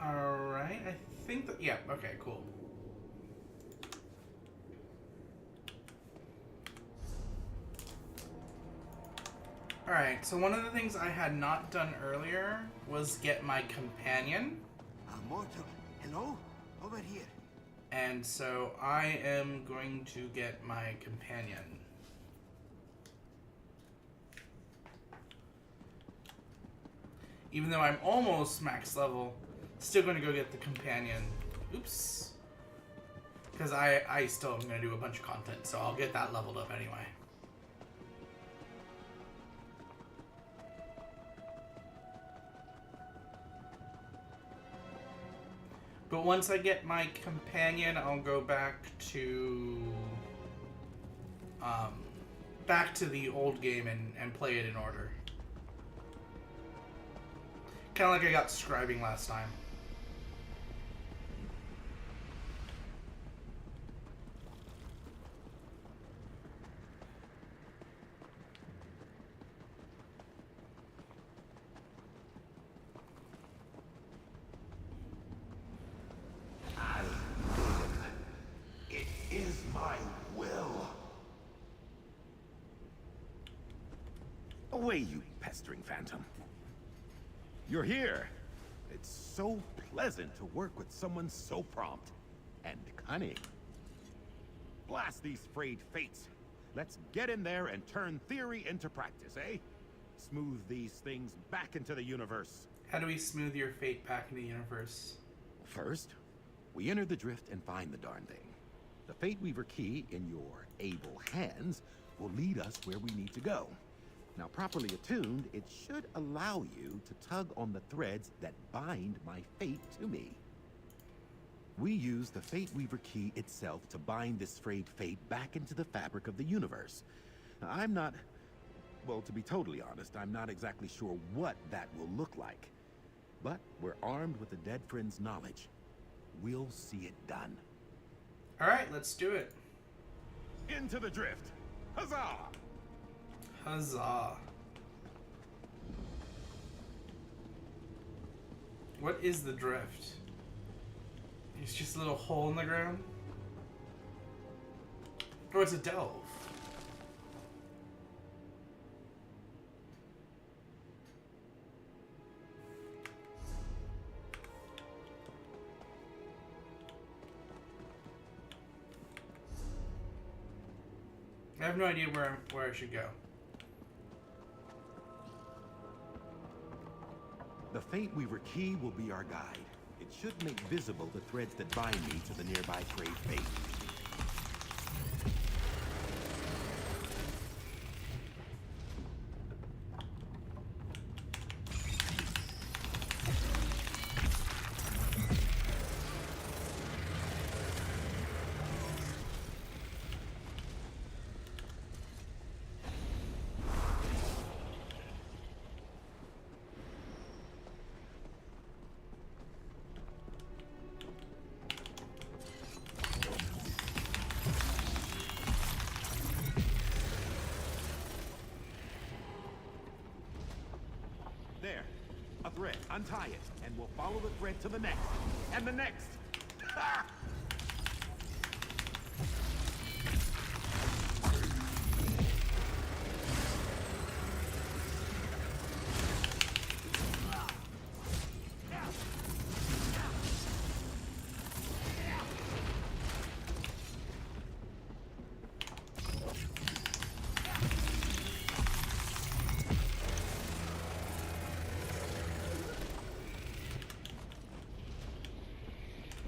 Alright, I think that... Yeah, okay, cool. Alright, so one of the things I had not done earlier was get my companion. Mortal, hello? Over here. And so I am going to get my companion. Even though I'm almost max level, still going to go get the companion. Oops. Because I still am going to do a bunch of content, so I'll get that leveled up anyway. But once I get my companion, I'll go back to the old game and play it in order. Kind of like I got scribing last time. It is my will. Away, you pestering phantom. You're here. It's so pleasant to work with someone so prompt and cunning. Blast these frayed fates. Let's get in there and turn theory into practice, eh? Smooth these things back into the universe. How do we smooth your fate back in the universe? First, we enter the drift and find the darn thing. The Fate Weaver key in your able hands will lead us where we need to go. Now, properly attuned, it should allow you to tug on the threads that bind my fate to me. We use the Fate Weaver key itself to bind this frayed fate back into the fabric of the universe. Now, I'm not... Well, to be totally honest, I'm not exactly sure what that will look like. But we're armed with the dead friend's knowledge. We'll see it done. Alright, let's do it. Into the drift! Huzzah! Huzzah. What is the drift? It's just a little hole in the ground? Oh, it's a delve. I have no idea where I should go. The Fate Weaver key will be our guide. It should make visible the threads that bind me to the nearby frayed fate. There. A thread. Untie it, and we'll follow the thread to the next. And the next! Ha!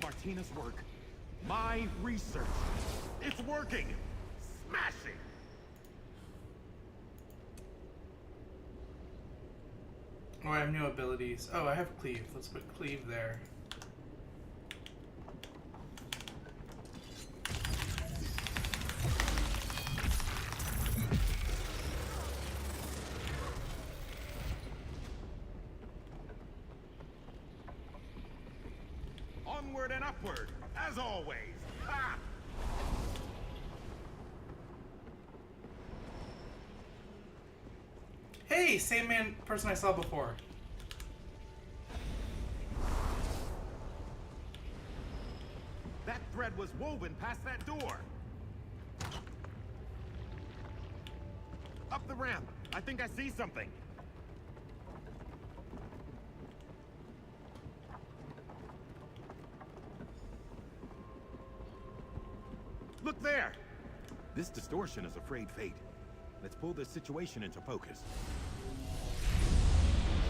Martina's work. My research. It's working! Smashing! Oh, I have new abilities. Oh, I have cleave. Let's put cleave there. Onward and upward, as always. Ha! Hey, same person I saw before. That thread was woven past that door. Up the ramp. I think I see something. Look there! This distortion is afraid fate. Let's pull this situation into focus.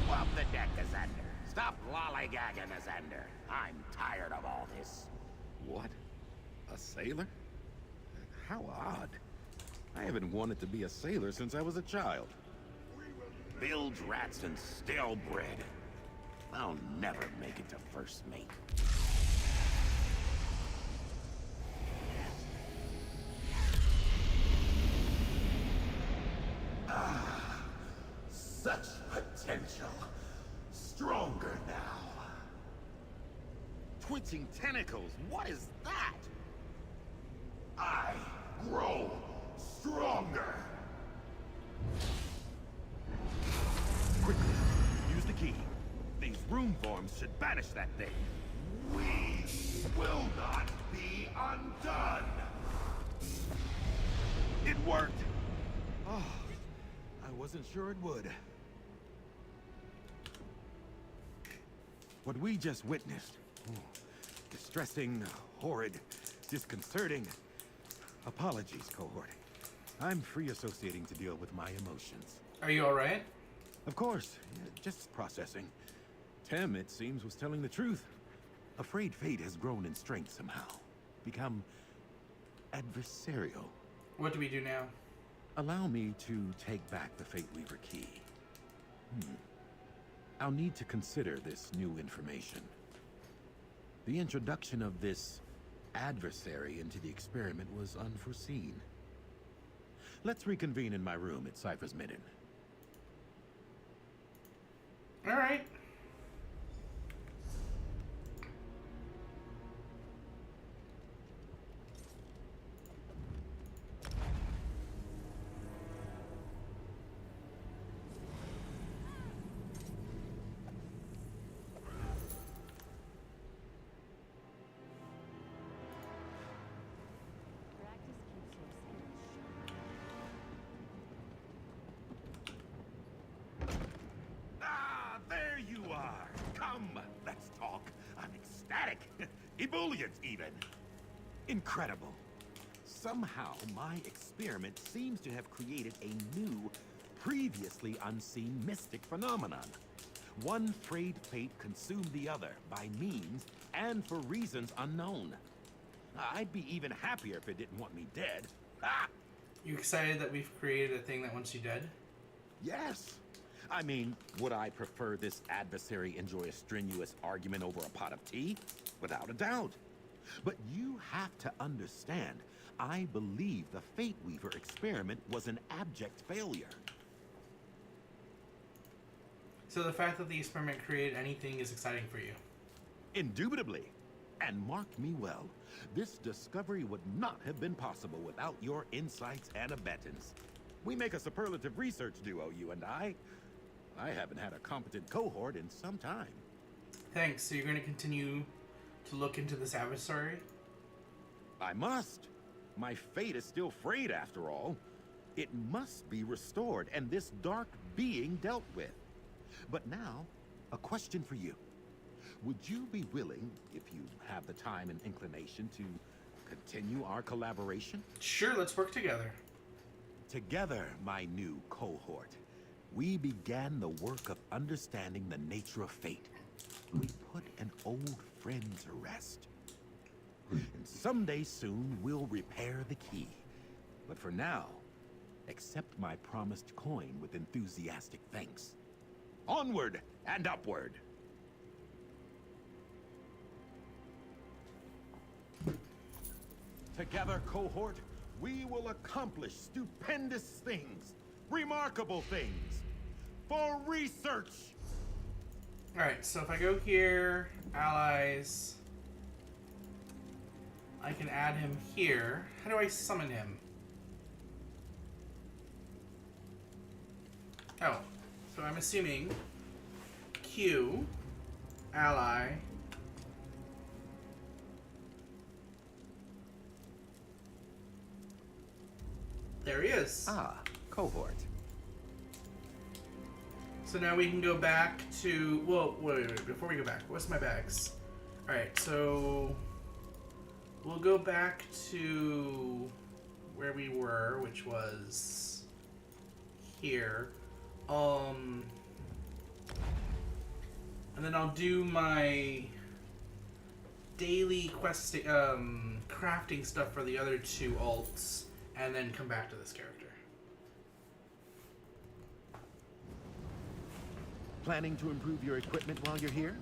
Swap the deck, Ascender. Stop lollygagging, Ascender. I'm tired of all this. What? A sailor? How odd. I haven't wanted to be a sailor since I was a child. Bilge rats and stale bread. I'll never make it to first mate. Such potential. Stronger now. Twitching tentacles, what is that? I grow stronger. Quickly, use the key. These room forms should banish that thing. We will not be undone. It worked! Oh, I wasn't sure it would. What we just witnessed. Distressing, horrid, disconcerting. Apologies, cohort. I'm free associating to deal with my emotions. Are you alright? Of course, just processing. Tem, it seems, was telling the truth. Afraid fate has grown in strength somehow. Become adversarial. What do we do now? Allow me to take back the Fate Weaver key. I'll need to consider this new information. The introduction of this adversary into the experiment was unforeseen. Let's reconvene in my room at Cypher's Midden. Alright. Ah, there you are. Come, let's talk. I'm ecstatic. Ebullient, even. Incredible. Somehow, my experiment seems to have created a new, previously unseen mystic phenomenon. One frayed fate consumed the other by means and for reasons unknown. I'd be even happier if it didn't want me dead. Ah! You excited that we've created a thing that wants you dead? Yes. I mean, would I prefer this adversary enjoy a strenuous argument over a pot of tea? Without a doubt. But you have to understand, I believe the Fate Weaver experiment was an abject failure. So the fact that the experiment created anything is exciting for you? Indubitably. And mark me well, this discovery would not have been possible without your insights and abettance. We make a superlative research duo, you and I. I haven't had a competent cohort in some time. Thanks. So you're going to continue to look into this adversary? I must. My fate is still frayed after all. It must be restored and this dark being dealt with. But now, a question for you. Would you be willing, if you have the time and inclination, to continue our collaboration? Sure, let's work together. Together, my new cohort, we began the work of understanding the nature of fate. We put an old friend to rest. And someday soon, we'll repair the key. But for now, accept my promised coin with enthusiastic thanks. Onward and upward! Together, cohort, we will accomplish stupendous things, remarkable things, for research! Alright, so if I go here, allies, I can add him here. How do I summon him? Oh, so I'm assuming Q, ally, There he is. Ah, cohort. So now we can go back to... Well, wait. Before we go back, what's my bags? Alright, so... We'll go back to where we were, which was here. And then I'll do my daily questing, crafting stuff for the other two alts, and then come back to this character. Planning to improve your equipment while you're here?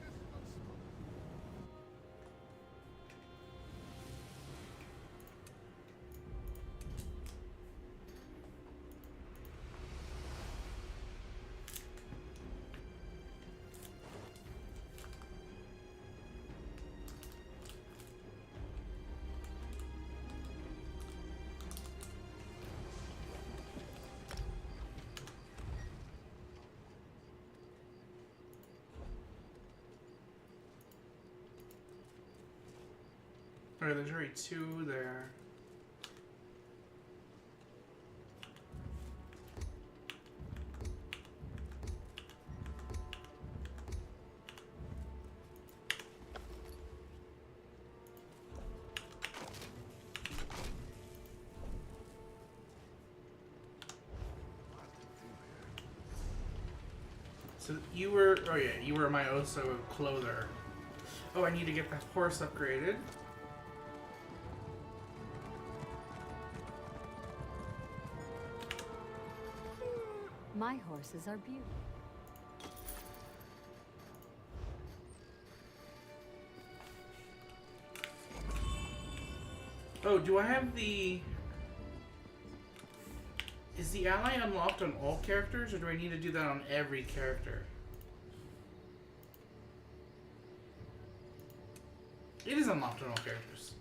Alright, there's already two there. So you were, oh yeah, you were my Oso clother. Oh, I need to get that horse upgraded. My horses are beautiful. Oh, do I have the... Is the ally unlocked on all characters, or do I need to do that on every character? It is unlocked on all characters.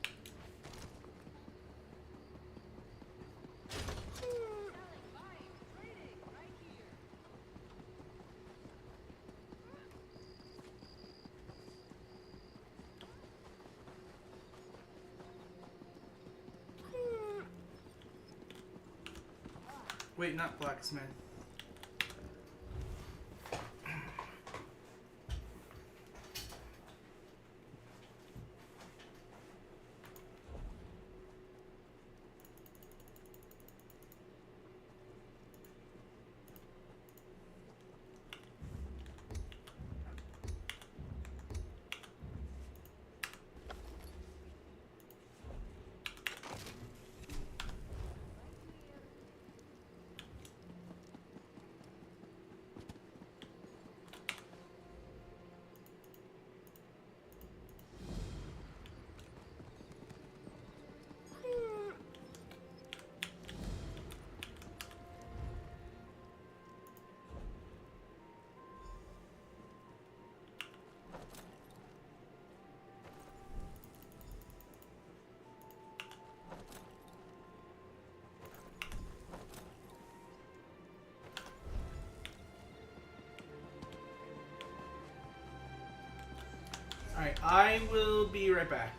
Wait, not blacksmith. Alright, I will be right back.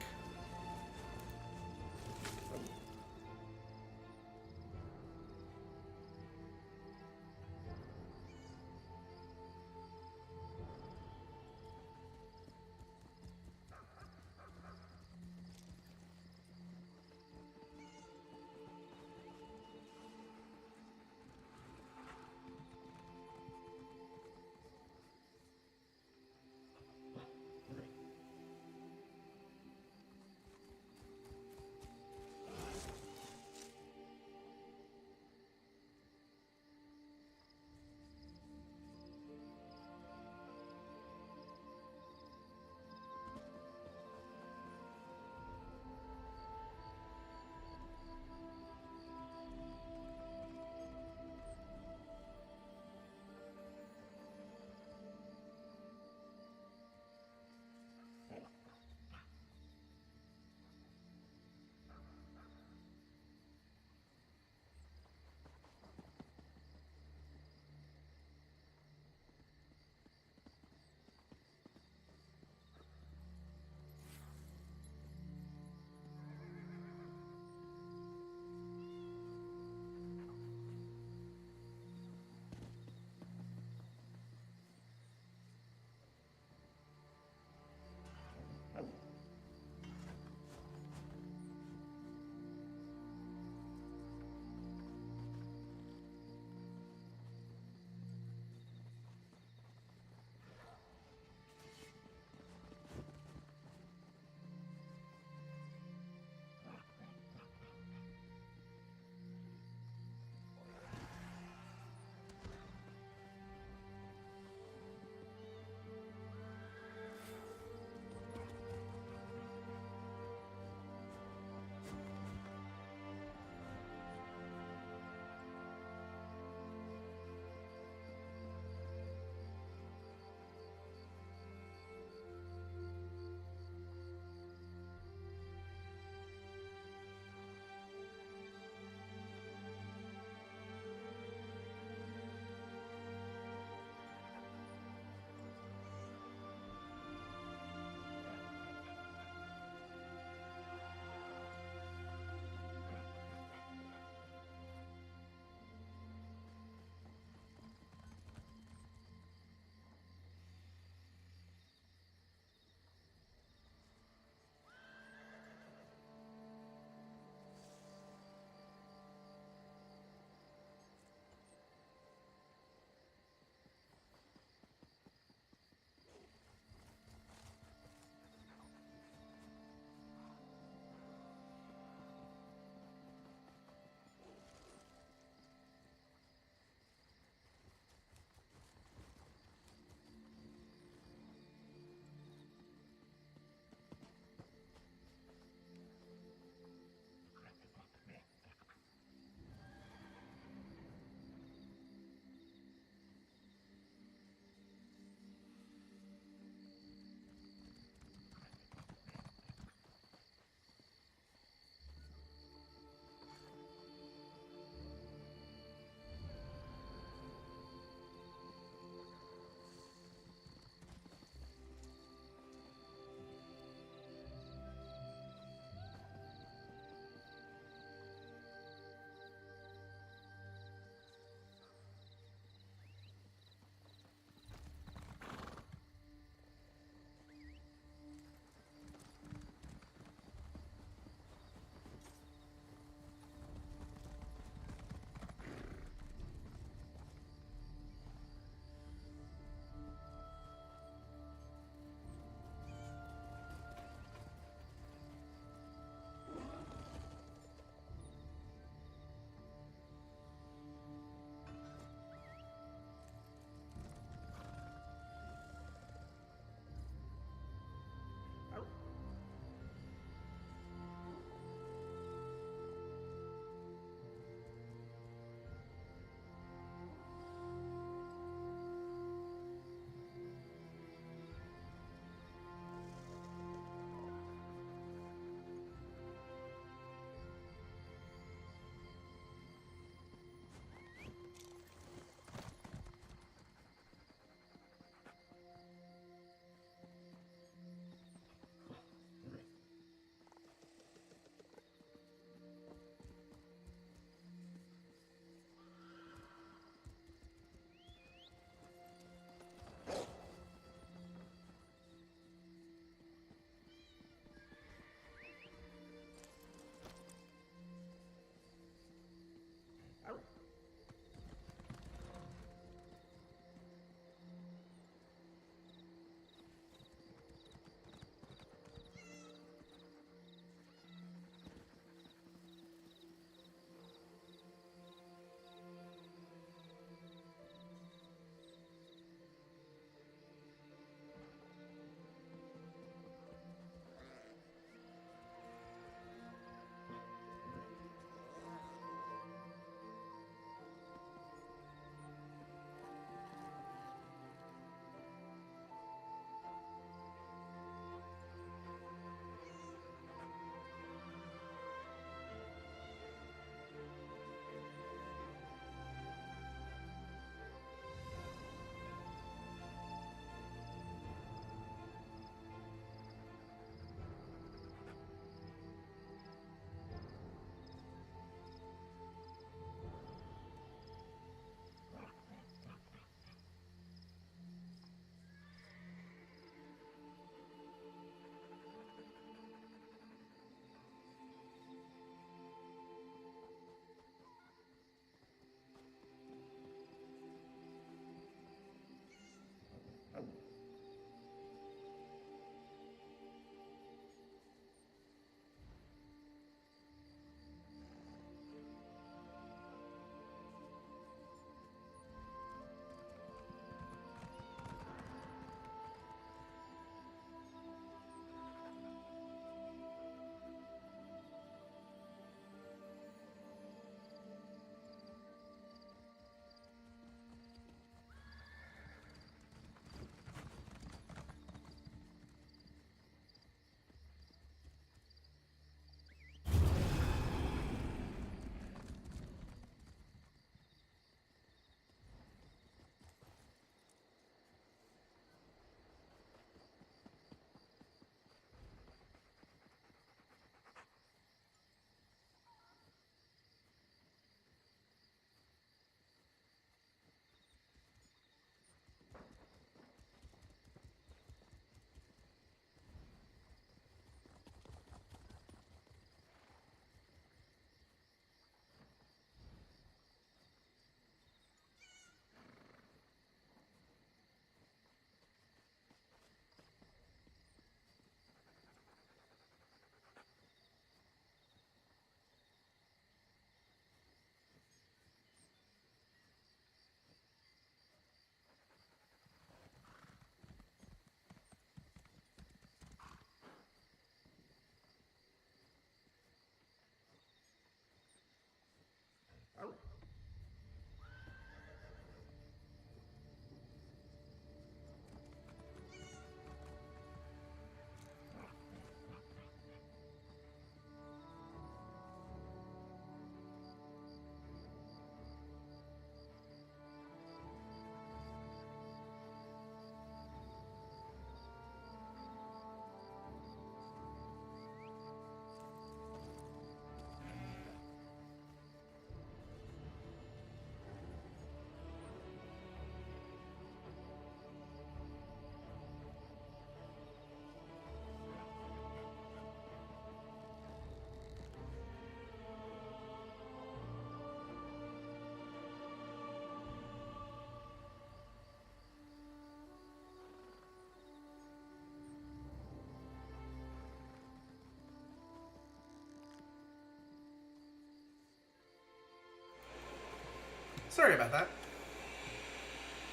Sorry about that.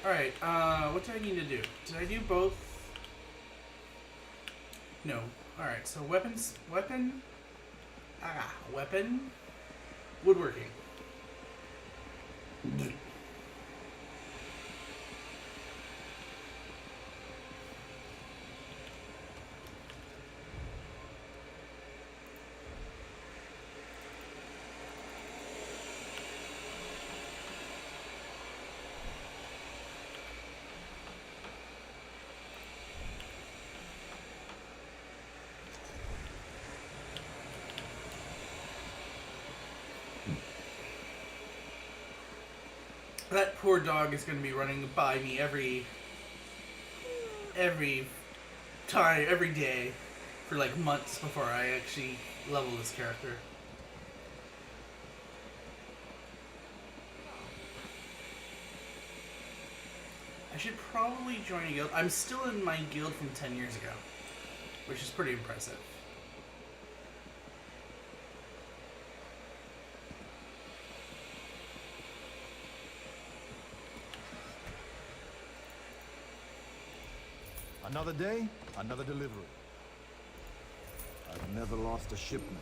Alright, what do I need to do? Did I do both? No. Alright, so weapons... Weapon? Weapon? Woodworking. That poor dog is going to be running by me every time, every day, for like months before I actually level this character. I should probably join a guild. I'm still in my guild from 10 years ago, which is pretty impressive. Another day, another delivery. I've never lost a shipment.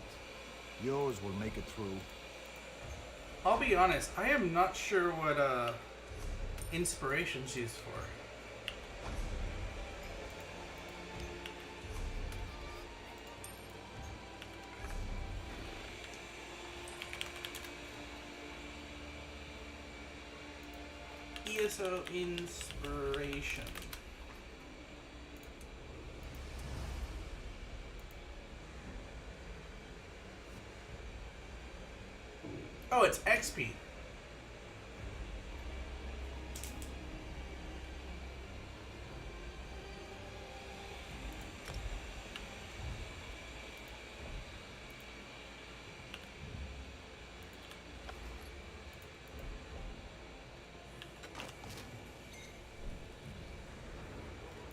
Yours will make it through. I'll be honest, I am not sure what inspiration's used for. ESO inspiration. Oh, it's XP.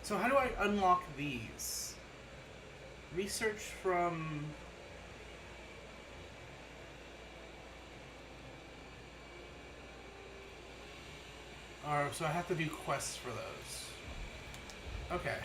So how do I unlock these? Research from... so I have to do quests for those. Okay.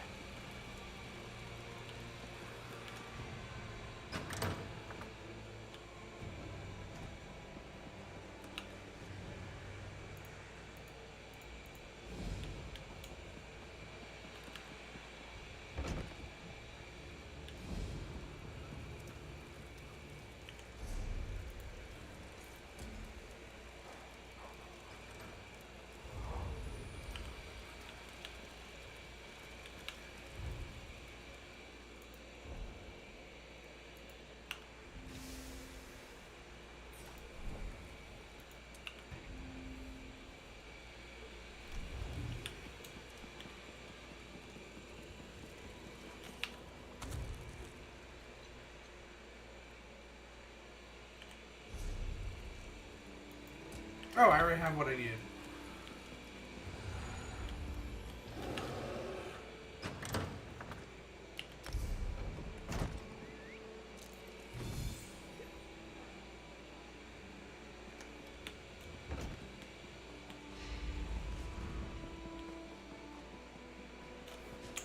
Oh, I already have what I needed.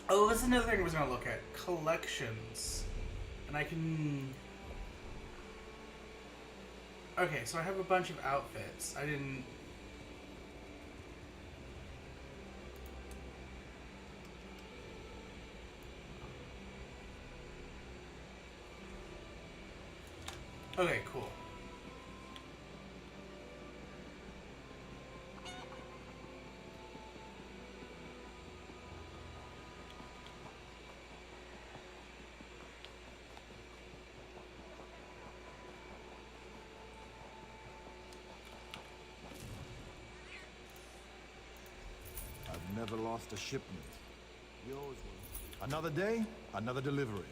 Oh, that's another thing I was going to look at. Collections. And I can... Okay, so I have a bunch of outfits. I didn't... Okay, cool. I've never lost a shipment. Yours will... Another day, another delivery.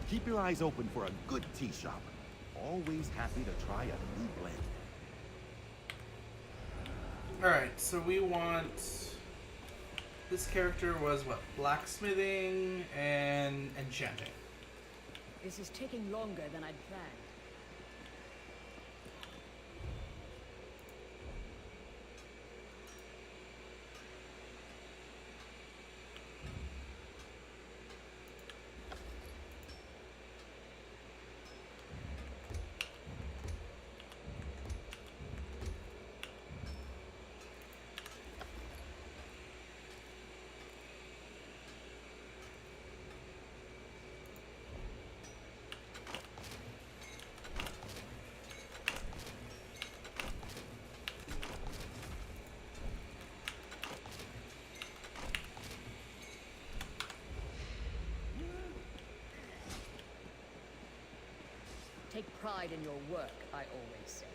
Keep your eyes open for a good tea shop. Always happy to try a new blend. Alright, so we want... This character was what? Blacksmithing and enchanting. This is taking longer than I'd planned. Take pride in your work, I always say.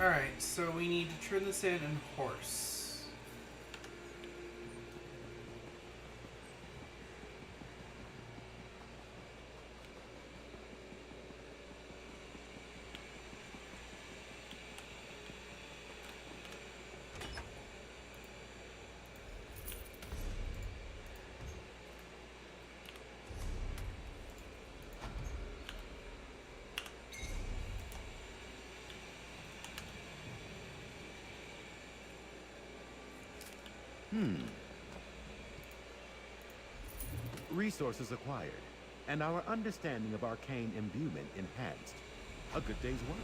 Alright, so we need to turn this in horse. Resources acquired, and our understanding of arcane imbuement enhanced. A good day's work.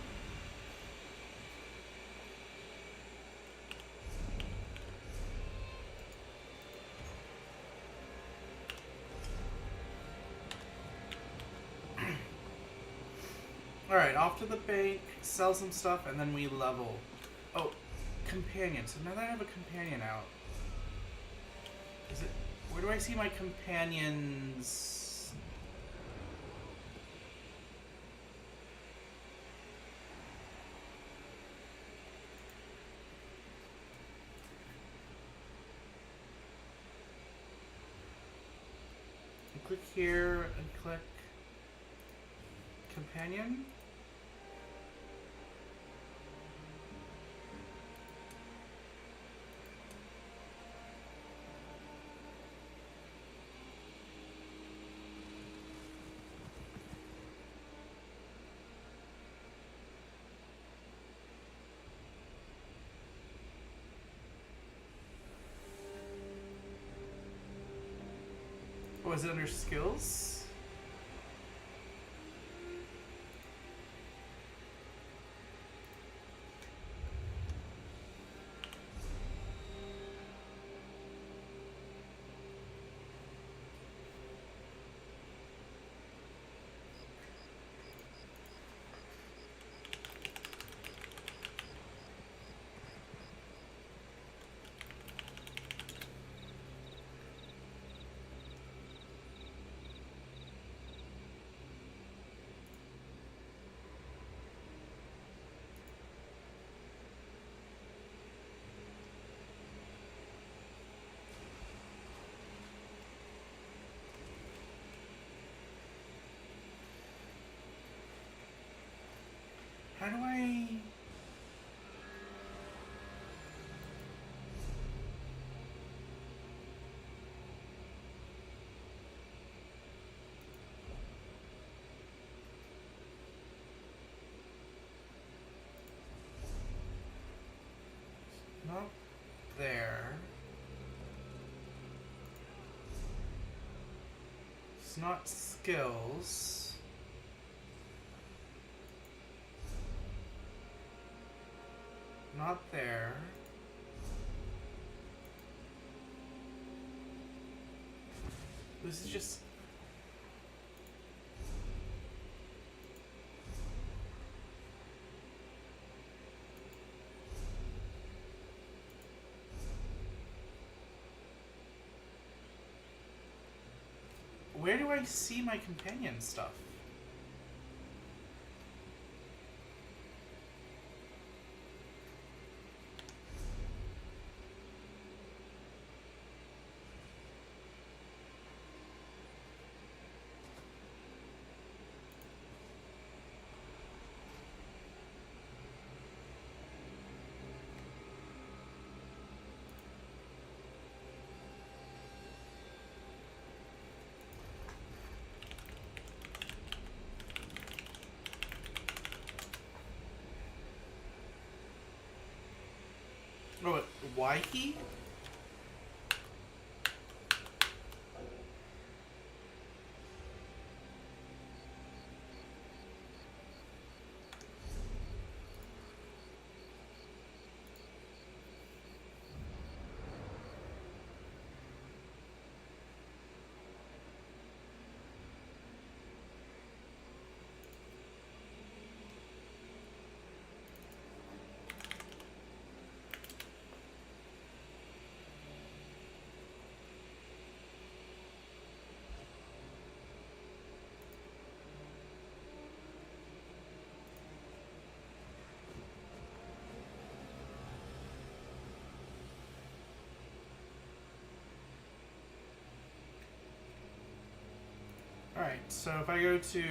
Alright, off to the bank, sell some stuff, and then we level. Oh, companion. So now that I have a companion out, is it... Where do I see my companions? I click here and click companion. Oh, is it under skills? there. It's not skills. Not there. This is just... Where do I see my companion stuff? Oh, why he? Alright, so if I go to...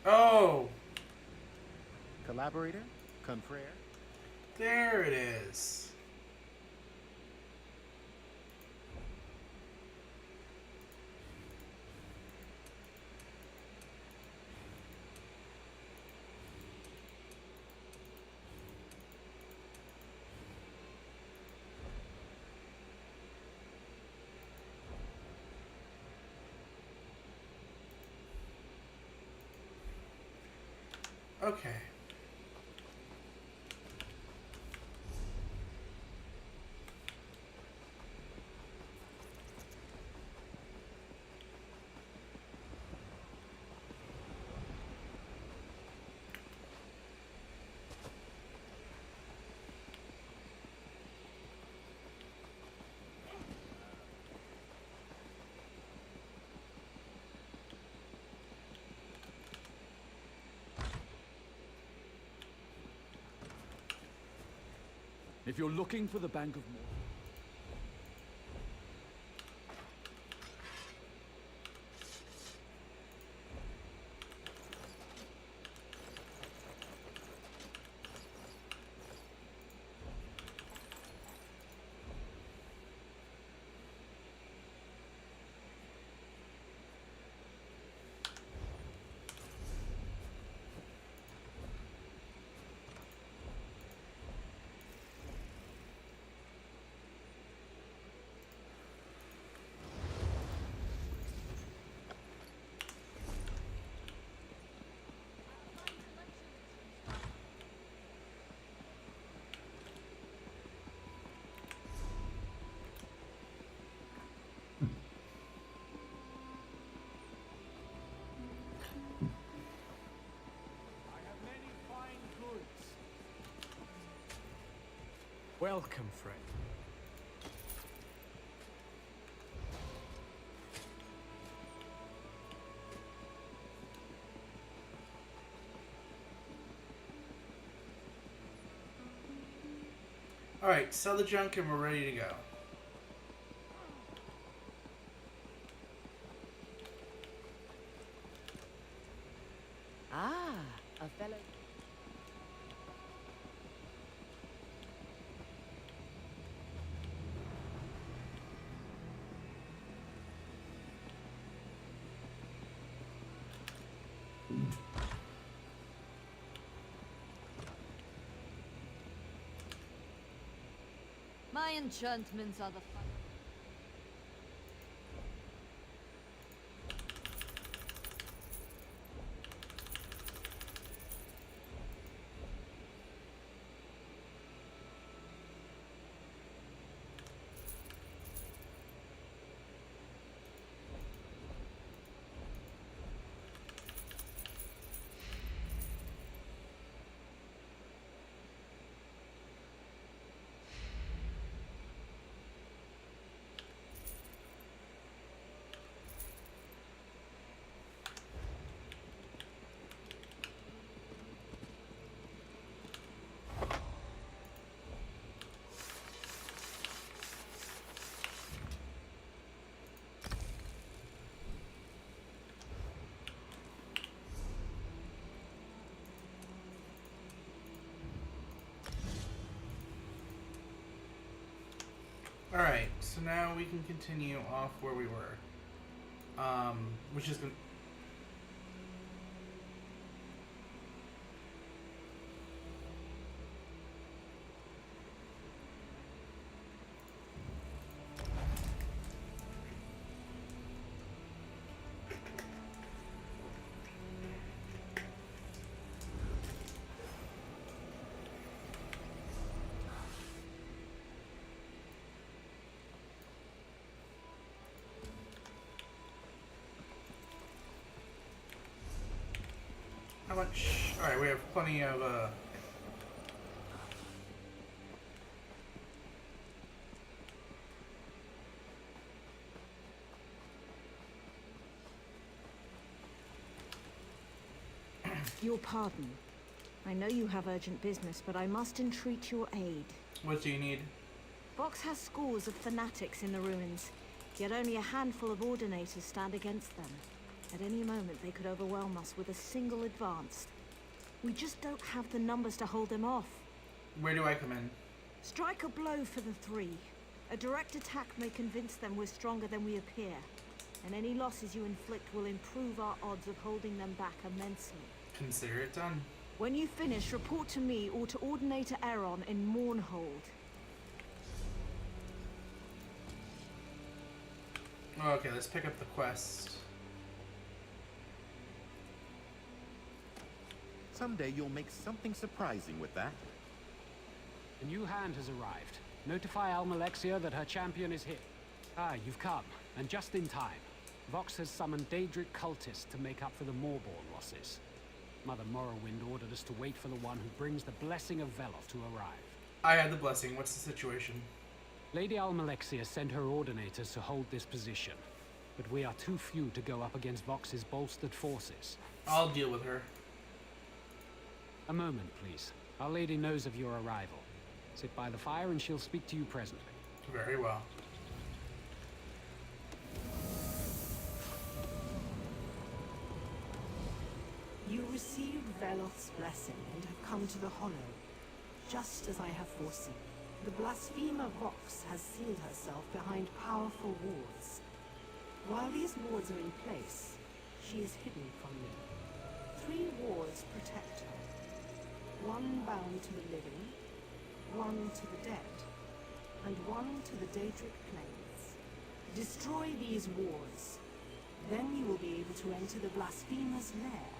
Oh! Collaborator? Confrere? There it is. Okay. If you're looking for the Bank of More... Welcome, friend. Alright, sell the junk and we're ready to go. Ah, a fellow. My enchantments are the fun. Alright, so now we can continue off where we were. Which is gonna... How much? Alright, we have plenty of, Your pardon. I know you have urgent business, but I must entreat your aid. What do you need? Vox has scores of fanatics in the ruins, yet only a handful of ordinators stand against them. At any moment, they could overwhelm us with a single advance. We just don't have the numbers to hold them off. Where do I come in? Strike a blow for the three. A direct attack may convince them we're stronger than we appear, and any losses you inflict will improve our odds of holding them back immensely. Consider it done. When you finish, report to me or to Ordinator Aaron in Mournhold. Okay, let's pick up the quest. Someday you'll make something surprising with that. A new hand has arrived. Notify Almalexia that her champion is here. Ah, you've come, and just in time. Vox has summoned Daedric cultists to make up for the Moorborn losses. Mother Morrowind ordered us to wait for the one who brings the blessing of Veloth to arrive. I had the blessing. What's the situation? Lady Almalexia sent her ordinators to hold this position, but we are too few to go up against Vox's bolstered forces. I'll deal with her. A moment, please. Our lady knows of your arrival. Sit by the fire and she'll speak to you presently. Very well. You received Veloth's blessing and have come to the Hollow, just as I have foreseen. The blasphemer Vox has sealed herself behind powerful wards. While these wards are in place, she is hidden from me. 3 wards protect her. One bound to the living, one to the dead, and one to the Daedric plains. Destroy these wards, then you will be able to enter the blasphemer's lair.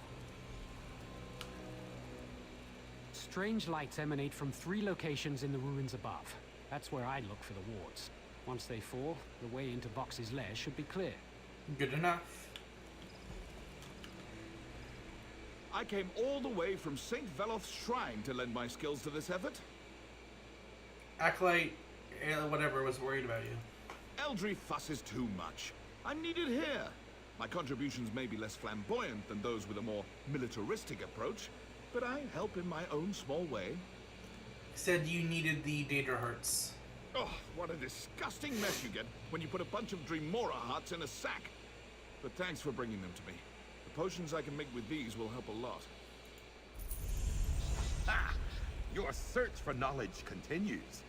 Strange lights emanate from 3 locations in the ruins above. That's where I look for the wards. Once they fall, the way into Vox's lair should be clear. Good enough. I came all the way from St. Veloth's shrine to lend my skills to this effort. Acolyte, whatever, was worried about you. Eldry fusses too much. I'm needed here. My contributions may be less flamboyant than those with a more militaristic approach, but I help in my own small way. Said you needed the Daedra hearts. Oh, what a disgusting mess you get when you put a bunch of Dreamora hearts in a sack. But thanks for bringing them to me. The potions I can make with these will help a lot. Ha! Your search for knowledge continues.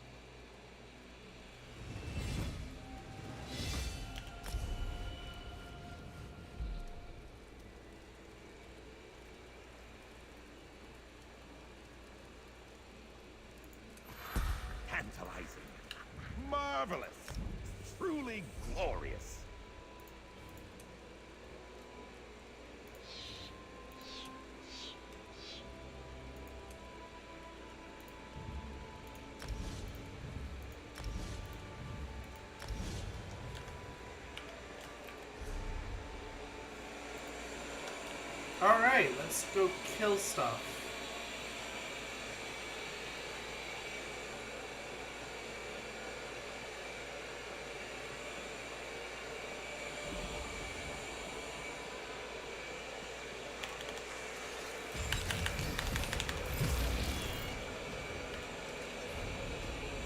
Tantalizing. Marvelous. Truly glorious. Alright, let's go kill stuff.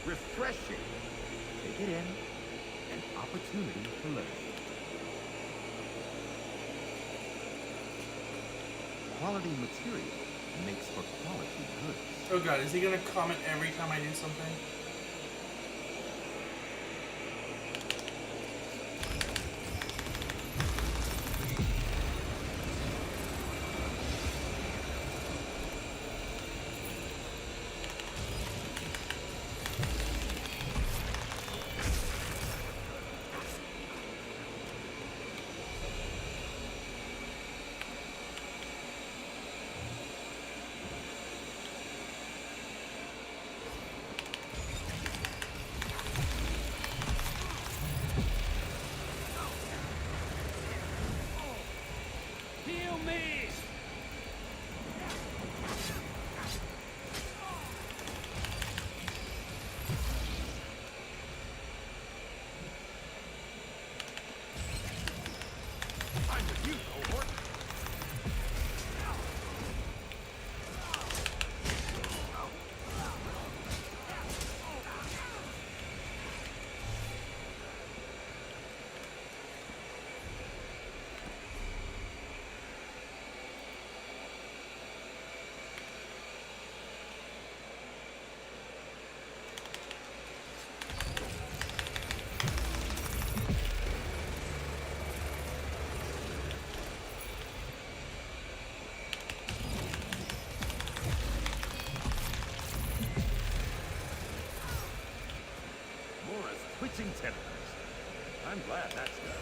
Refreshing. Take it in. An opportunity to learn. Quality material makes for quality goods. Oh god, is he gonna comment every time I do something? Heal me! I'm with you, cohort. Mora's twitching tentacles. I'm glad that's done.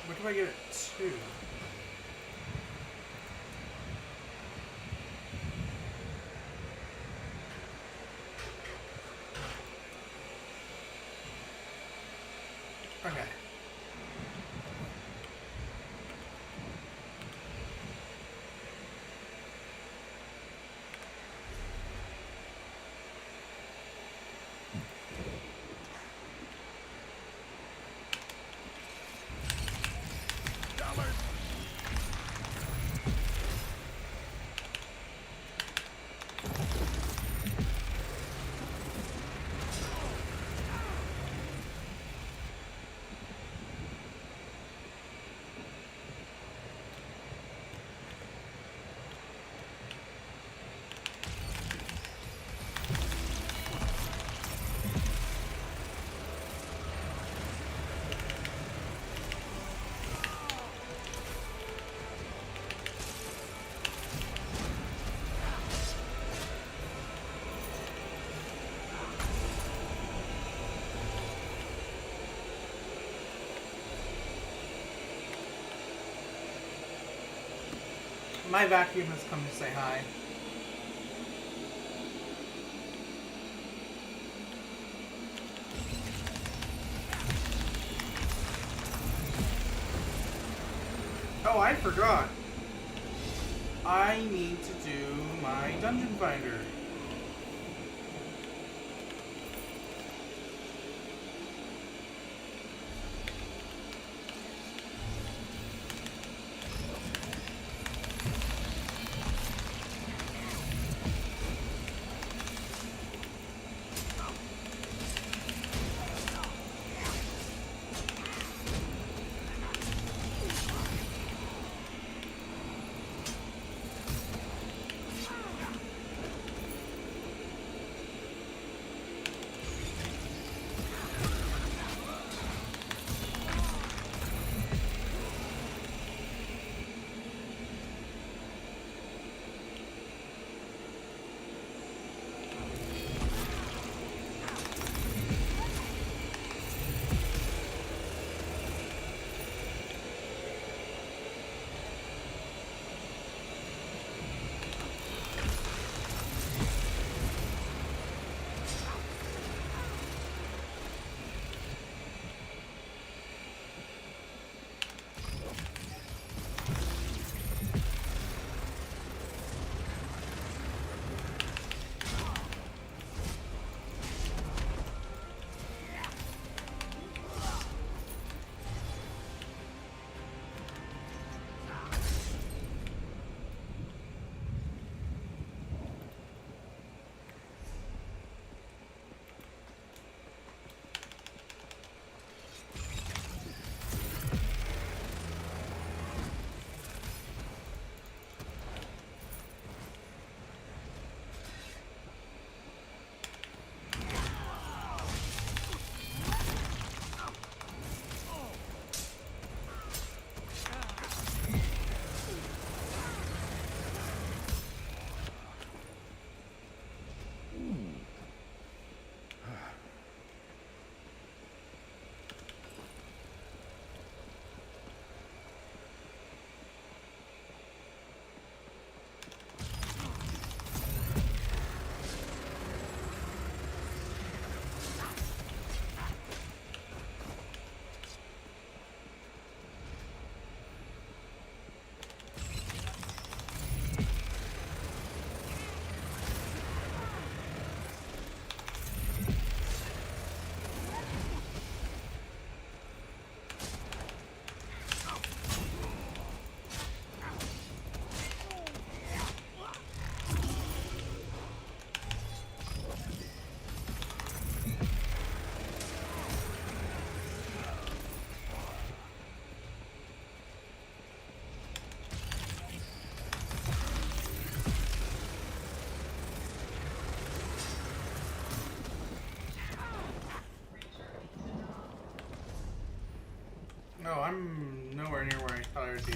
What do I give it to? Okay. My vacuum has come to say hi. Oh, I forgot. I need to do my dungeon finder. No, I'm nowhere near where I thought I would be.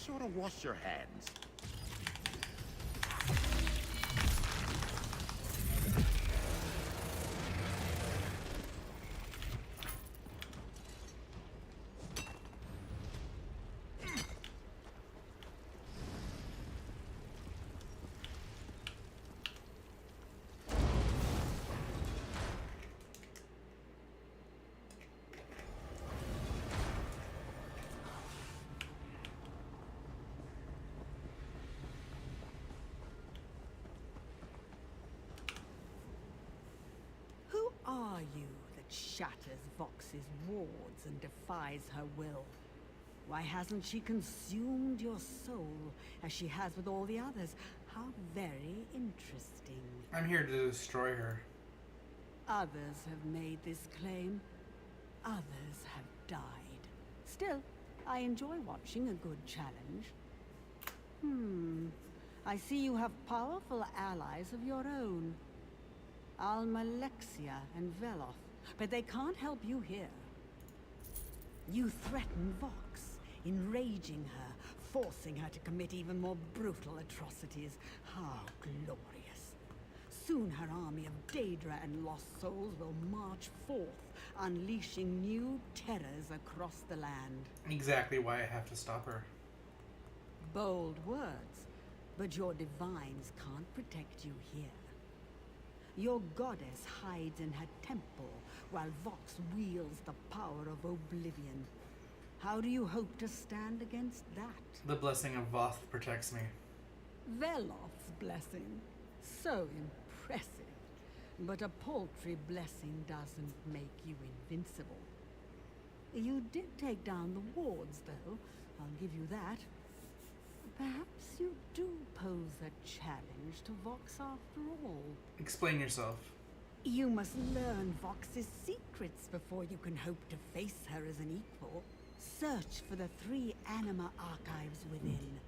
sure to wash your hands. Who are you that shatters Vox's wards and defies her will? Why hasn't she consumed your soul, as she has with all the others? How very interesting. I'm here to destroy her. Others have made this claim. Others have died. Still, I enjoy watching a good challenge. I see you have powerful allies of your own. Almalexia and Veloth, but they can't help you here. You threaten Vox, enraging her, forcing her to commit even more brutal atrocities. How glorious. Soon her army of Daedra and Lost Souls will march forth, unleashing new terrors across the land. Exactly why I have to stop her. Bold words, but your divines can't protect you here. Your goddess hides in her temple, while Vox wields the power of oblivion. How do you hope to stand against that? The blessing of Voth protects me. Veloth's blessing. So impressive. But a paltry blessing doesn't make you invincible. You did take down the wards, though. I'll give you that. Perhaps you do pose a challenge to Vox after all. Explain yourself. You must learn Vox's secrets before you can hope to face her as an equal. Search for the 3 anima archives within.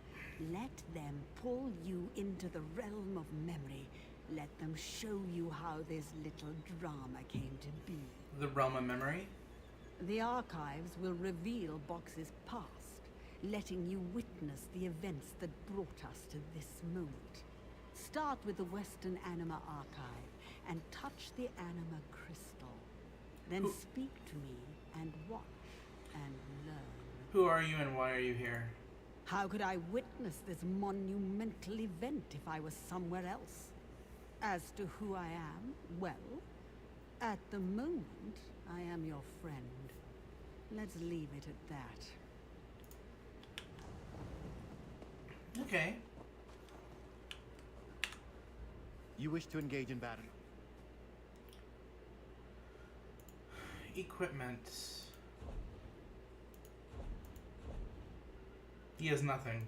Let them pull you into the realm of memory. Let them show you how this little drama came to be. The realm of memory? The archives will reveal Vox's past, letting you witness the events that brought us to this moment. Start with the Western Anima Archive and touch the Anima Crystal. Then speak to me and watch and learn. Who are you and why are you here? How could I witness this monumental event if I was somewhere else? As to who I am, well, at the moment, I am your friend. Let's leave it at that. Okay. You wish to engage in battle? Equipment. He has nothing.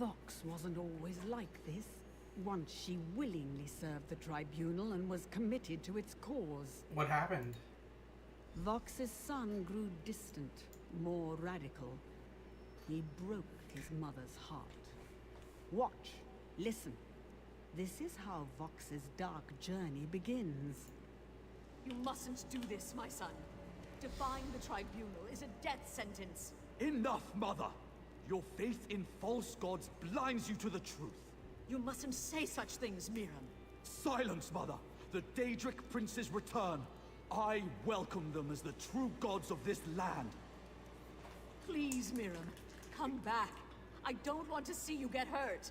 Vox wasn't always like this. Once she willingly served the tribunal and was committed to its cause. What happened? Vox's son grew distant, more radical. He broke his mother's heart. Watch, listen. This is how Vox's dark journey begins. You mustn't do this, my son. Defying the tribunal is a death sentence. Enough, Mother! Your faith in false gods blinds you to the truth. You mustn't say such things, Miram. Silence, Mother! The Daedric princes return. I welcome them as the true gods of this land. Please, Miram, come back. I don't want to see you get hurt.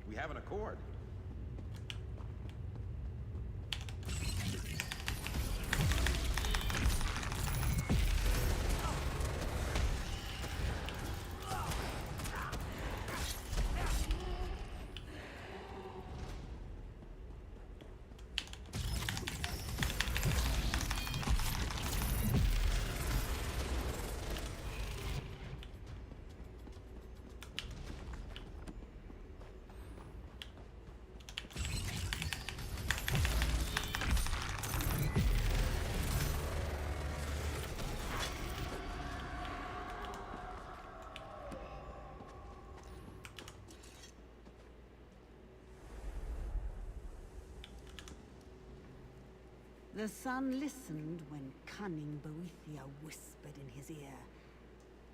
We have an accord. The son listened when cunning Boethia whispered in his ear.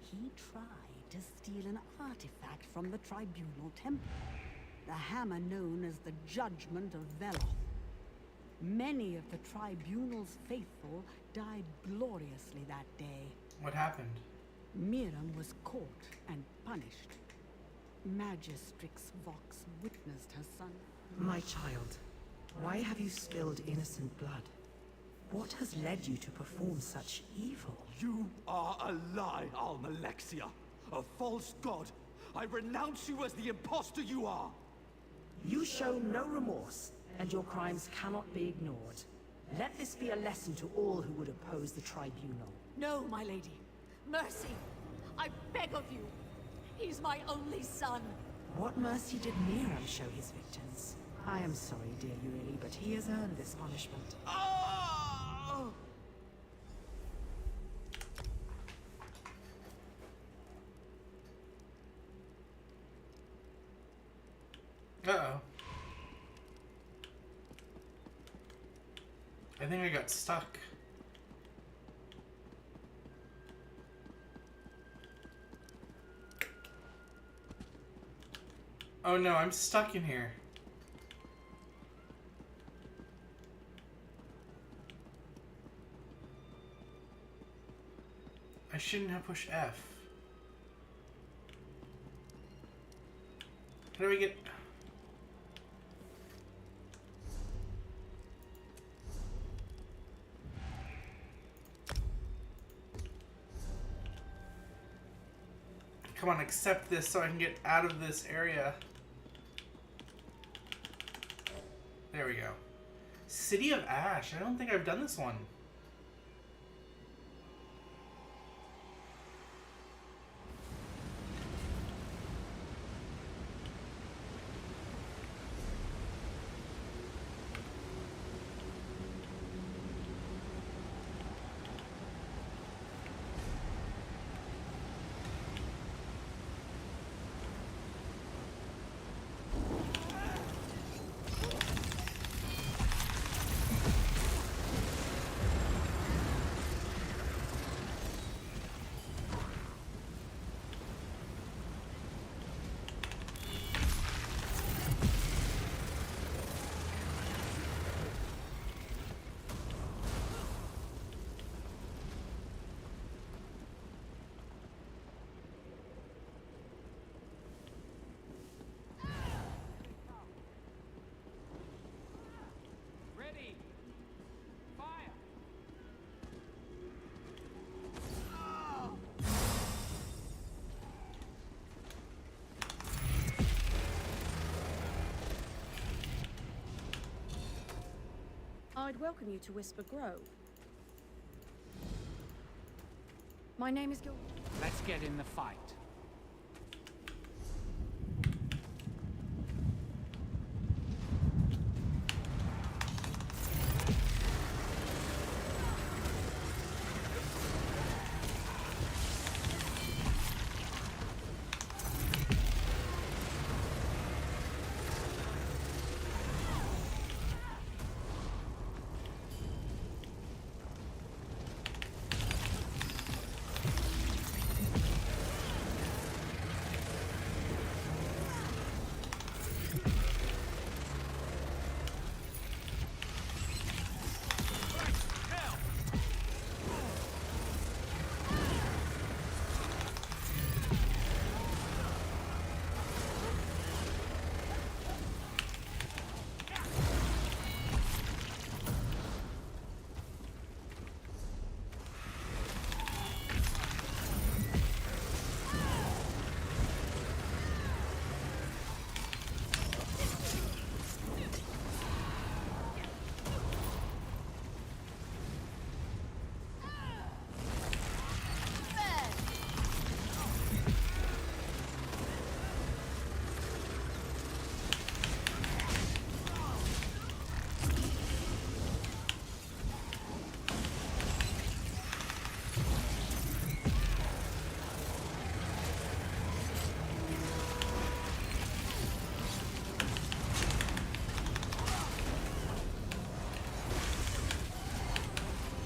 He tried to steal an artifact from the tribunal temple, the hammer known as the Judgment of Veloth. Many of the tribunal's faithful died gloriously that day. What happened? Miram was caught and punished. Magistrix Vox witnessed her son. My child, why have you spilled innocent blood? What has led you to perform such evil? You are a lie, Almalexia. A false god. I renounce you as the impostor you are. You show no remorse, and your crimes cannot be ignored. Let this be a lesson to all who would oppose the tribunal. No, my lady. Mercy! I beg of you. He's my only son. What mercy did Miram show his victims? I am sorry, dear Yuri, but he has earned this punishment. Uh-oh. I think I got stuck. Oh no, I'm stuck in here. I shouldn't have pushed F. How do we get... Come on, accept this so I can get out of this area. There we go. City of Ash. I don't think I've done this one. I'd welcome you to Whisper Grove. My name is Gil. Let's get in the fight.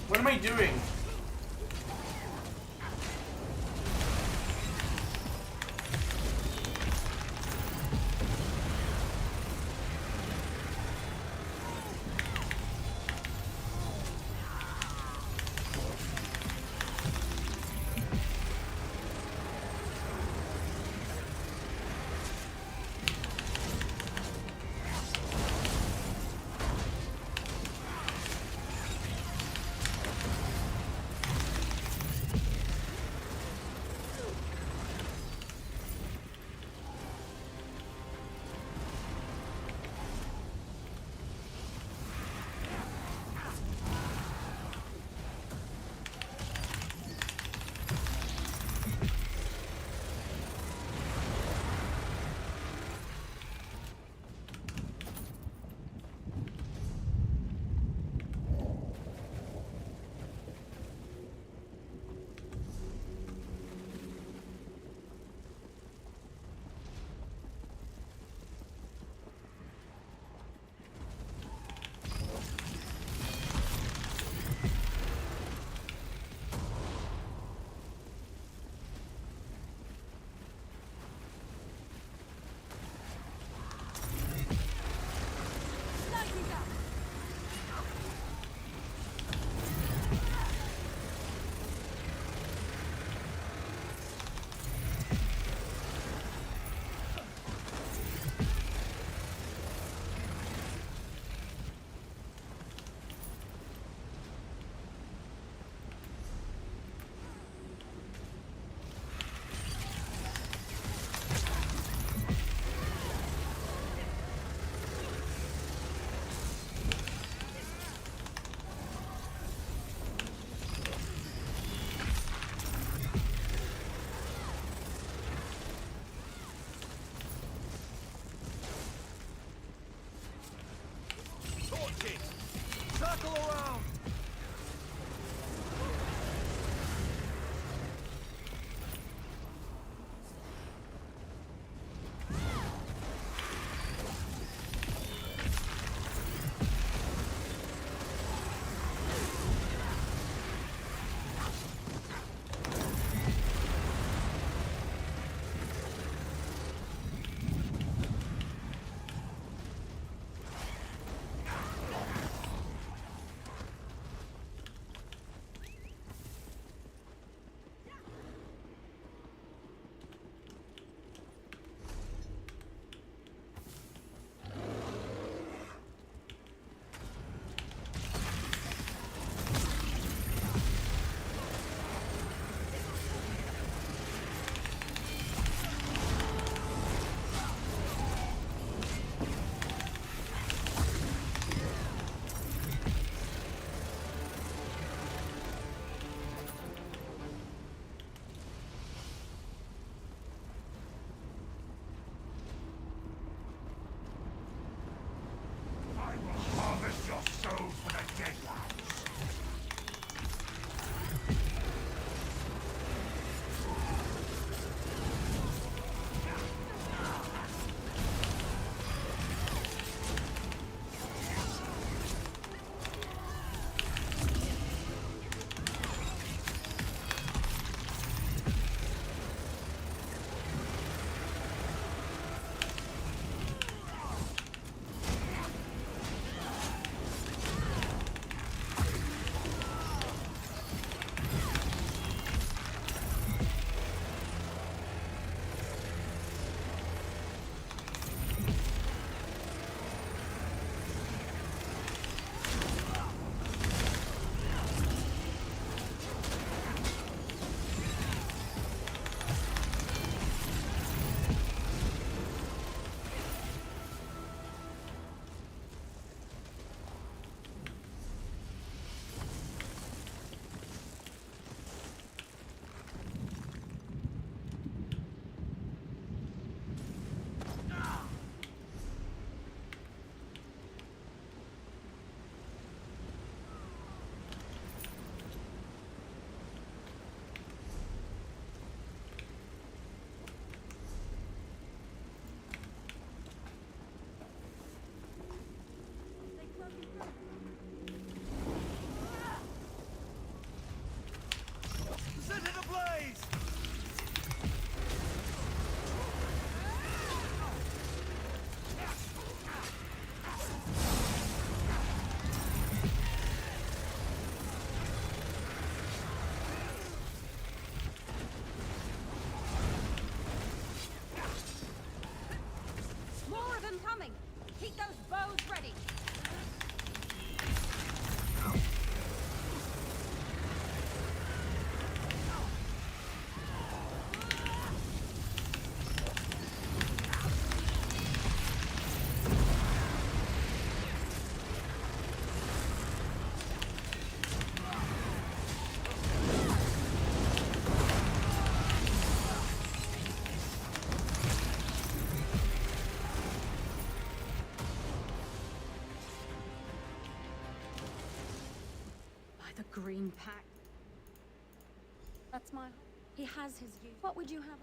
What am I doing? The Green Pack. That's my... He has his use. What would you have?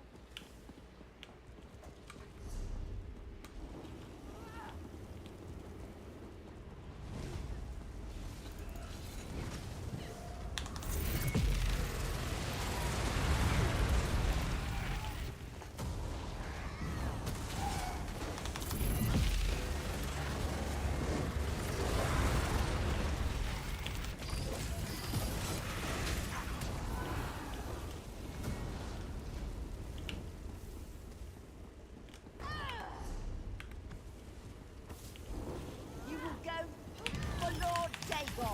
You will go for Lord Dagon.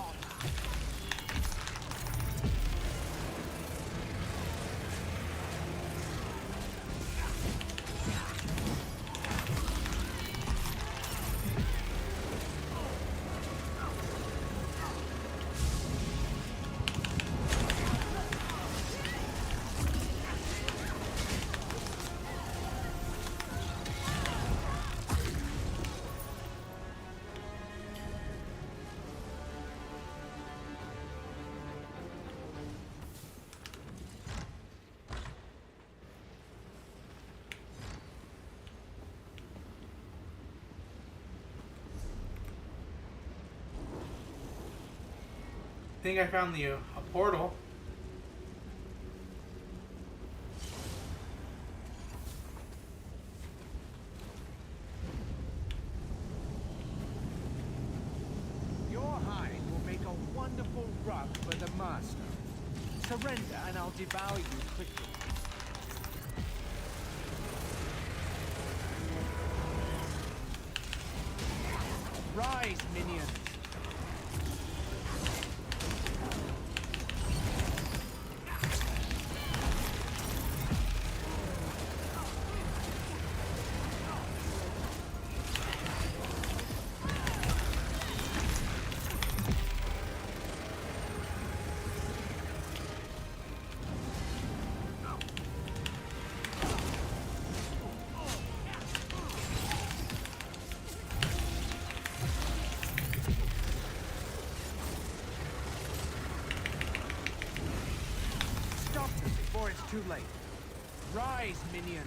I think I found a portal. Your hide will make a wonderful rug for the master. Surrender and I'll devour you quickly. Rise, minions! Stop them before it's too late. Rise, minions!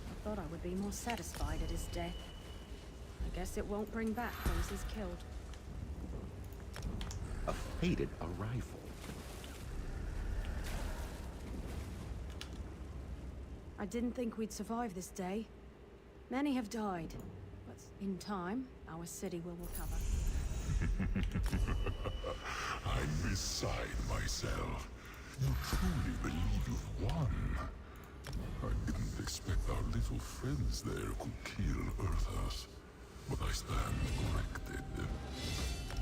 I thought I would be more satisfied at his death. I guess it won't bring back princes killed. A fated arrival. I didn't think we'd survive this day. Many have died, but in time, our city will recover. I'm beside myself. You truly believe you've won? I didn't expect our little friends there could kill Earthers, but I stand corrected.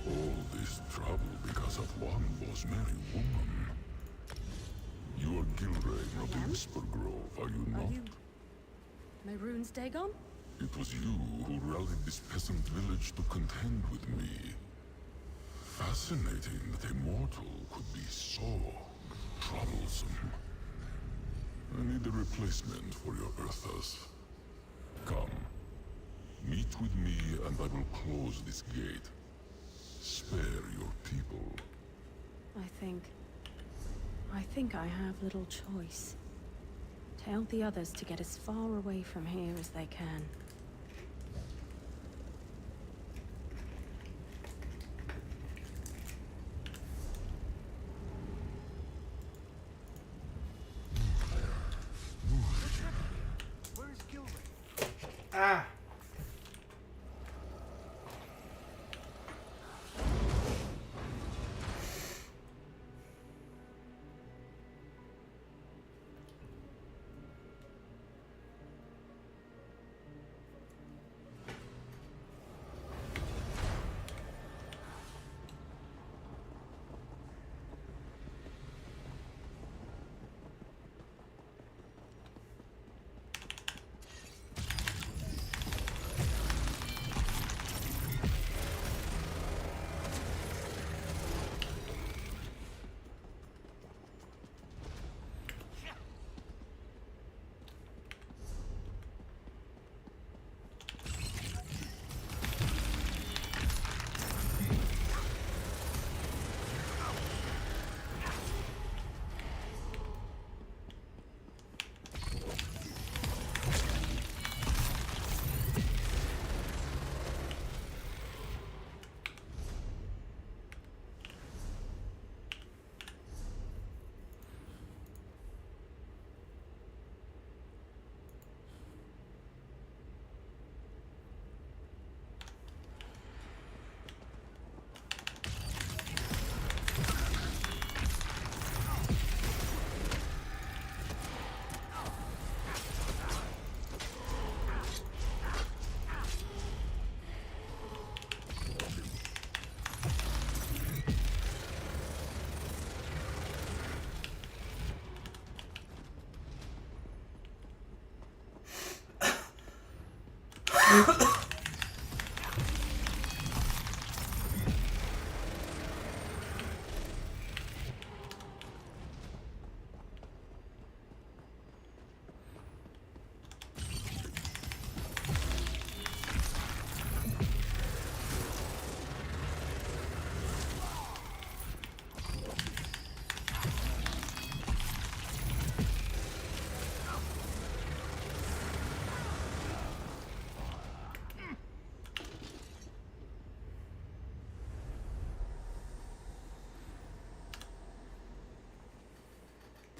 All this trouble because of one boss-merry woman. You are Gilray, not in Whisper Grove, are you not? Are you... Mehrunes Dagon? It was you who rallied this peasant village to contend with me. Fascinating that a mortal could be so troublesome. I need a replacement for your Earthers. Come. Meet with me and I will close this gate. Spare your people. I think I have little choice. Tell the others to get as far away from here as they can. Where's Gilray? Ah!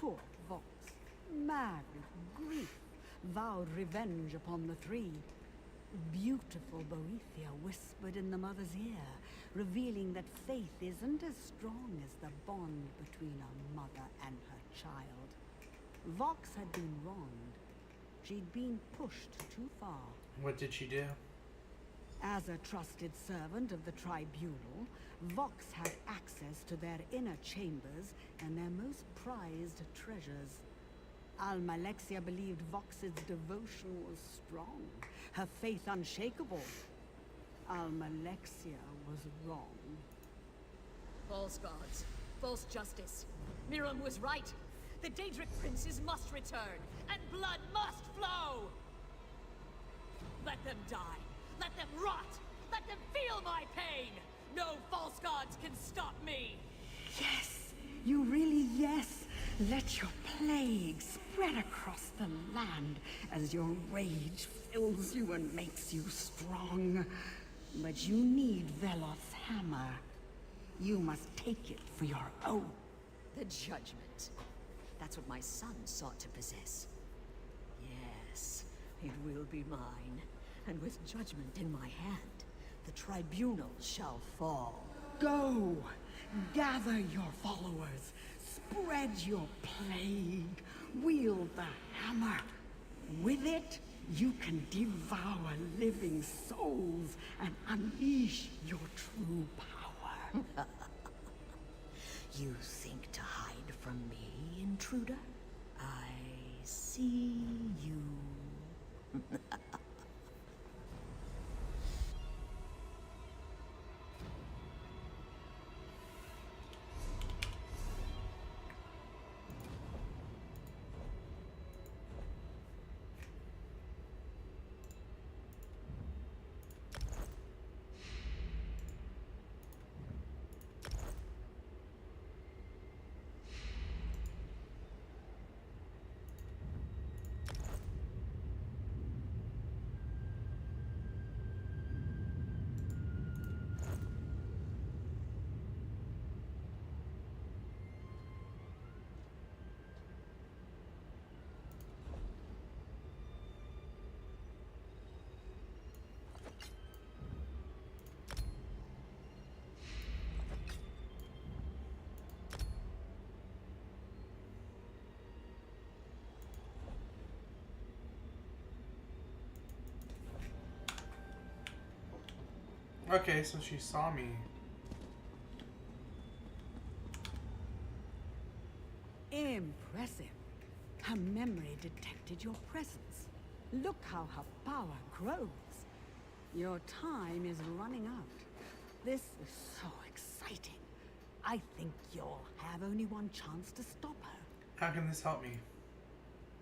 Poor Vox, mad with grief, vowed revenge upon the three. Beautiful Boethia whispered in the mother's ear, revealing that faith isn't as strong as the bond between a mother and her child. Vox had been wronged. She'd been pushed too far. What did she do? As a trusted servant of the Tribunal, Vox had access to their inner chambers and their most prized treasures. Almalexia believed Vox's devotion was strong, her faith unshakable. Almalexia was wrong. False gods, false justice. Miriam was right. The Daedric princes must return, and blood must flow! Let them die. Let them rot! Let them feel my pain! No false gods can stop me! Yes, you really yes. Let your plague spread across the land as your rage fills you and makes you strong. But you need Veloth's hammer. You must take it for your own. The judgment. That's what my son sought to possess. Yes, it will be mine. And with judgment in my hand, the tribunal shall fall. Go! Gather your followers. Spread your plague. Wield the hammer. With it, you can devour living souls and unleash your true power. You think to hide from me, intruder? I see you. Okay, so she saw me. Impressive. Her memory detected your presence. Look how her power grows. Your time is running out. This is so exciting. I think you'll have only one chance to stop her. How can this help me?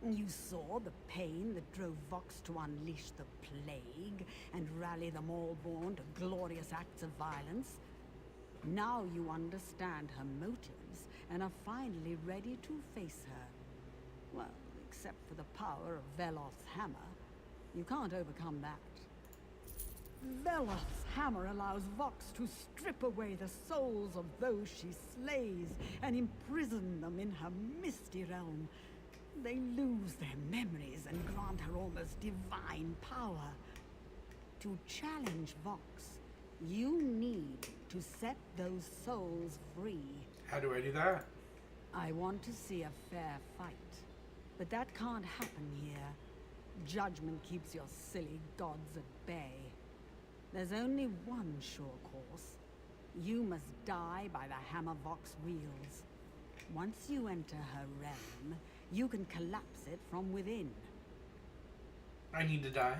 You saw the pain that drove Vox to unleash the plague and rally them all born to glorious acts of violence. Now you understand her motives and are finally ready to face her. Well, except for the power of Veloth's hammer. You can't overcome that. Veloth's hammer allows Vox to strip away the souls of those she slays and imprison them in her misty realm. They lose their memories and grant her almost divine power. To challenge Vox, you need to set those souls free. How do I do that? I want to see a fair fight, but that can't happen here. Judgment keeps your silly gods at bay. There's only one sure course. You must die by the hammer Vox wields. Once you enter her realm, you can collapse it from within. I need to die?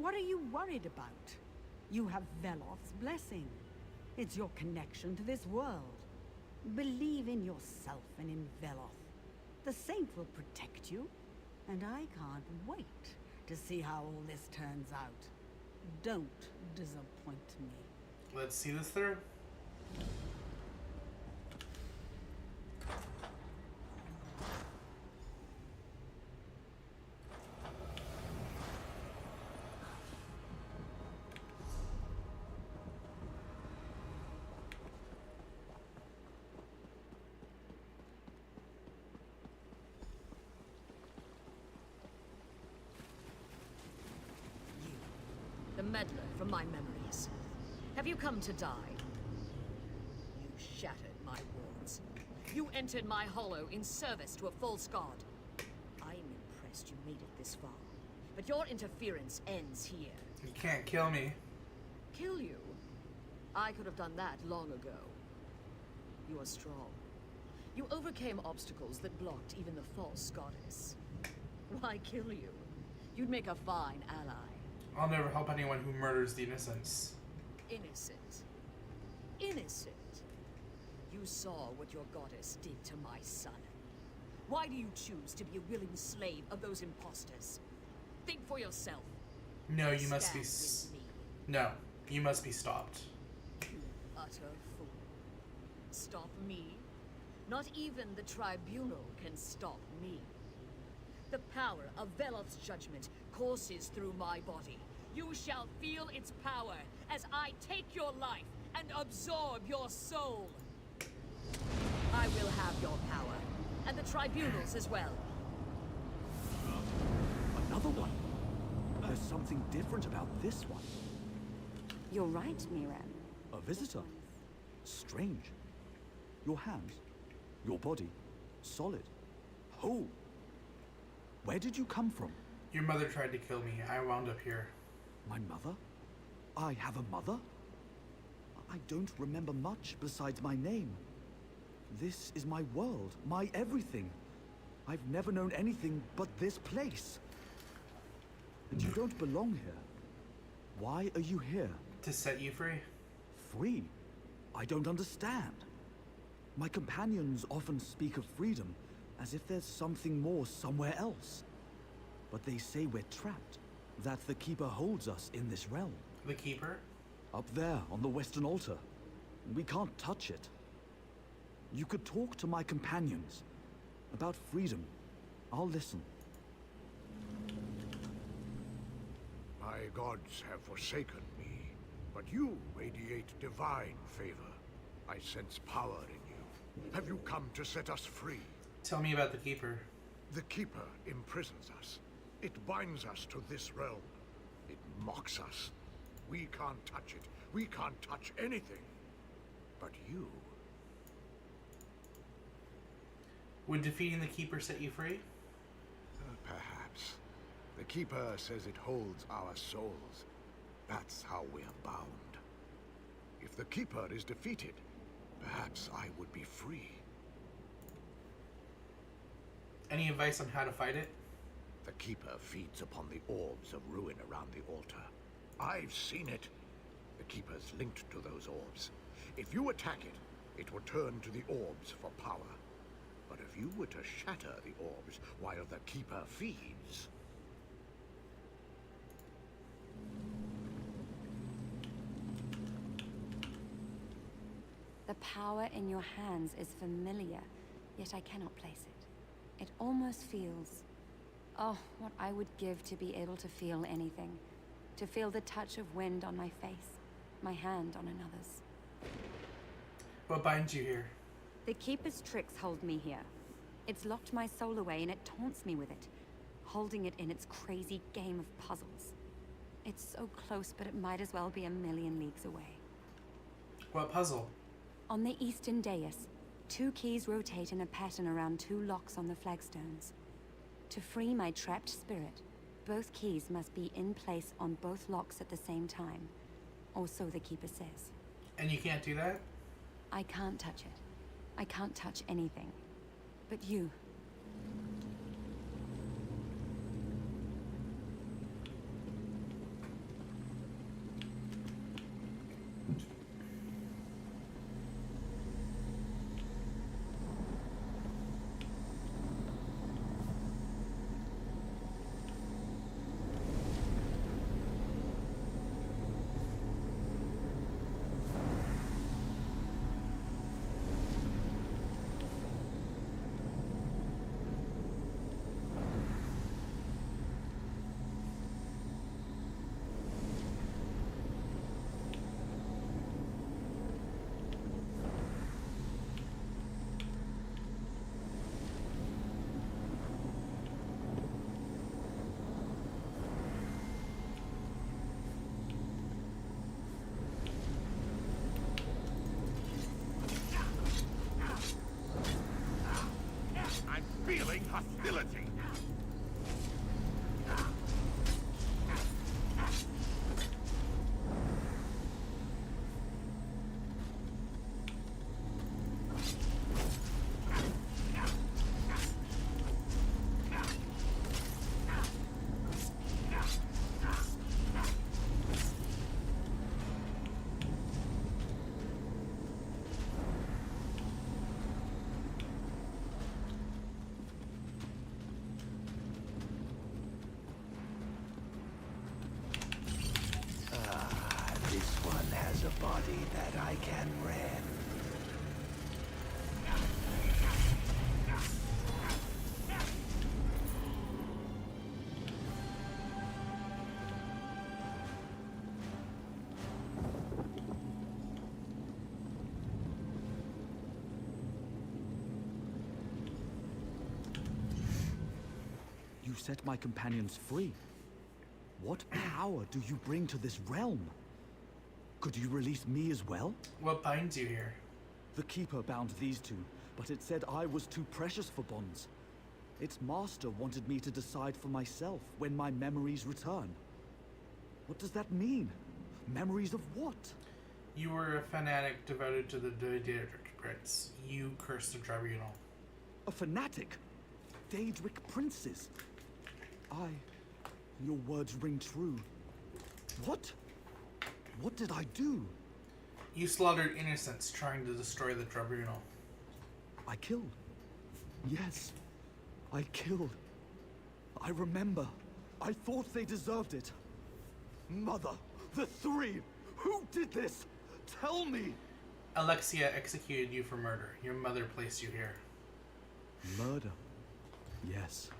What are you worried about? You have Veloth's blessing. It's your connection to this world. Believe in yourself and in Veloth. The Saint will protect you, and I can't wait to see how all this turns out. Don't disappoint me. Let's see this through. The meddler from my memories. Have you come to die? You shattered my wards. You entered my hollow in service to a false god. I'm impressed you made it this far. But your interference ends here. You can't kill me. Kill you? I could have done that long ago. You are strong. You overcame obstacles that blocked even the false goddess. Why kill you? You'd make a fine ally. I'll never help anyone who murders the innocents. Innocent. Innocent. You saw what your goddess did to my son. Why do you choose to be a willing slave of those imposters? Think for yourself. No, you must be. Stand with me. No, you must be stopped. You utter fool. Stop me? Not even the tribunal can stop me. The power of Veloth's judgment courses through my body. You shall feel its power as I take your life and absorb your soul. I will have your power, and the tribunals as well. Another one? There's something different about this one. You're right, Miran. A visitor? Strange. Your hands, your body, solid, whole. Where did you come from? Your mother tried to kill me. I wound up here. My mother? I have a mother? I don't remember much besides my name. This is my world, my everything. I've never known anything but this place. And you don't belong here. Why are you here? To set you free. Free? I don't understand. My companions often speak of freedom, as if there's something more somewhere else. But they say we're trapped, that the Keeper holds us in this realm. The Keeper? Up there, on the Western Altar. We can't touch it. You could talk to my companions about freedom. I'll listen. My gods have forsaken me, but you radiate divine favor. I sense power in you. Have you come to set us free? Tell me about the Keeper. The Keeper imprisons us. It binds us to this realm. It mocks us. We can't touch it. We can't touch anything. But you... Would defeating the Keeper set you free? Perhaps. The Keeper says it holds our souls. That's how we're bound. If the Keeper is defeated, perhaps I would be free. Any advice on how to fight it? The Keeper feeds upon the orbs of ruin around the altar. I've seen it. The Keeper's linked to those orbs. If you attack it, it will turn to the orbs for power. But if you were to shatter the orbs while the Keeper feeds... The power in your hands is familiar, yet I cannot place it. It almost feels... Oh, what I would give to be able to feel anything. To feel the touch of wind on my face, my hand on another's. What binds you here? The Keeper's tricks hold me here. It's locked my soul away and it taunts me with it, holding it in its crazy game of puzzles. It's so close, but it might as well be a million leagues away. What puzzle? On the eastern dais, 2 keys rotate in a pattern around 2 locks on the flagstones. To free my trapped spirit, both keys must be in place on both locks at the same time, or so the Keeper says. And you can't do that? I can't touch it. I can't touch anything. But you... body that I can rend. You set my companions free. What power do you bring to this realm? Could you release me as well? What binds you here? The Keeper bound these two, but it said I was too precious for bonds. Its master wanted me to decide for myself when my memories return. What does that mean? Memories of what? You were a fanatic devoted to the Daedric Prince. You cursed the tribunal. A fanatic? Daedric princes? Your words ring true. What? What did I do? You slaughtered innocents trying to destroy the tribunal. I killed. Yes, I killed. I remember. I thought they deserved it. Mother, the three! Who did this? Tell me! Alexia executed you for murder. Your mother placed you here. Murder? Yes.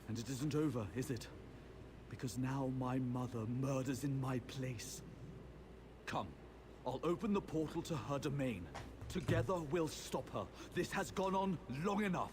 And it isn't over, is it? Because now my mother murders in my place. Come, I'll open the portal to her domain. Together we'll stop her. This has gone on long enough.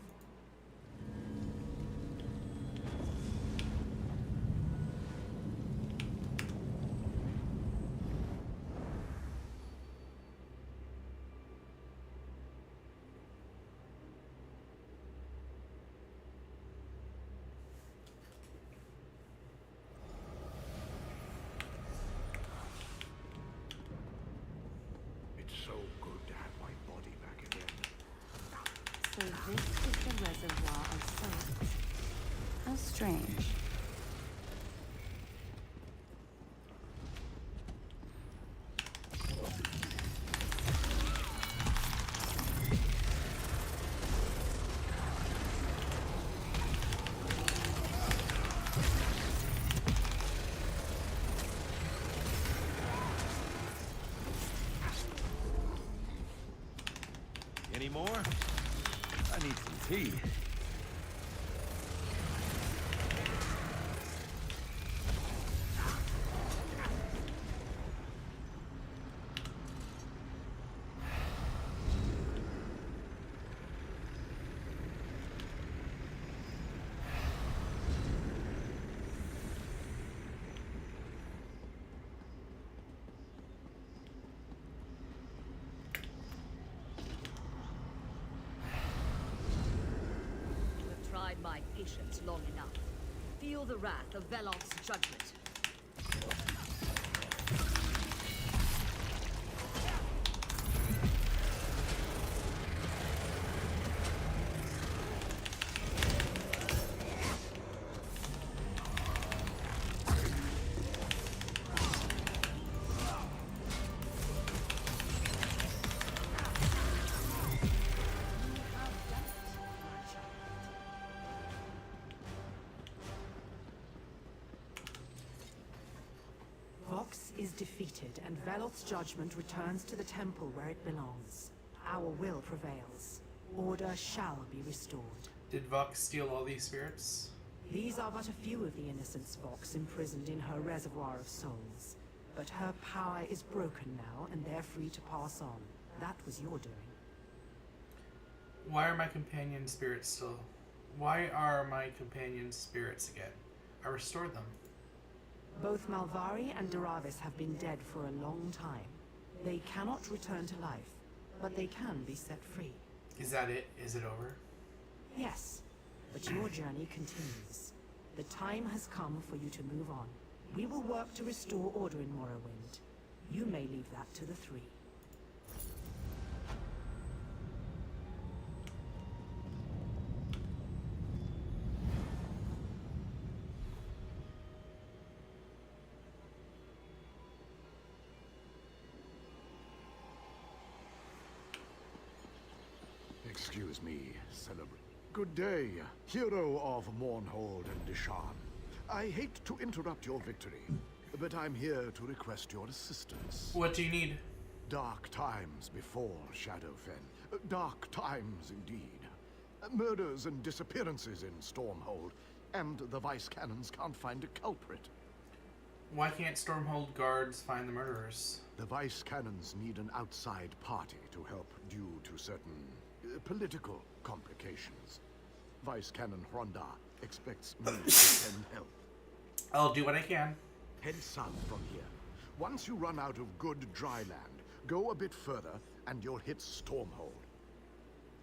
It's so good to have my body back again. So this is the reservoir of souls. How strange. Any more? I need some tea. Tried my patience long enough. Feel the wrath of Veloth's judgment. Vox is defeated, and Veloth's judgment returns to the temple where it belongs. Our will prevails. Order shall be restored. Did Vox steal all these spirits? These are but a few of the innocents Vox imprisoned in her reservoir of souls. But her power is broken now, and they're free to pass on. That was your doing. Why are my companion spirits still? Why are my companion spirits again? I restored them. Both Malvari and Daravis have been dead for a long time. They cannot return to life, but they can be set free. Is that it? Is it over? Yes, but your journey continues. The time has come for you to move on. We will work to restore order in Morrowind. You may leave that to the three. Excuse me, celebrate. Good day, hero of Mournhold and Deshaan. I hate to interrupt your victory, but I'm here to request your assistance. What do you need? Dark times before Shadowfen. Dark times indeed. Murders and disappearances in Stormhold, and the Vice Cannons can't find a culprit. Why can't Stormhold guards find the murderers? The Vice Cannons need an outside party to help due to certain political complications. Vice Cannon Ronda expects me to send help. I'll do what I can. Head south from here. Once you run out of good dry land, go a bit further and you'll hit Stormhold.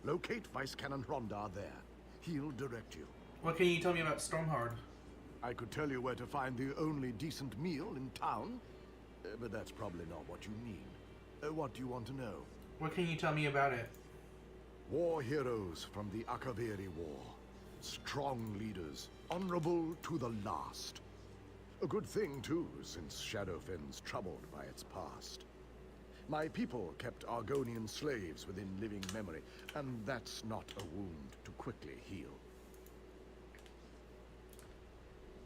Locate Vice Cannon Ronda there. He'll direct you. What can you tell me about Stormhold? I could tell you where to find the only decent meal in town, but that's probably not what you mean. What do you want to know? What can you tell me about it? War heroes from the Akaviri War. Strong leaders, honorable to the last. A good thing, too, since Shadowfen's troubled by its past. My people kept Argonian slaves within living memory, and that's not a wound to quickly heal.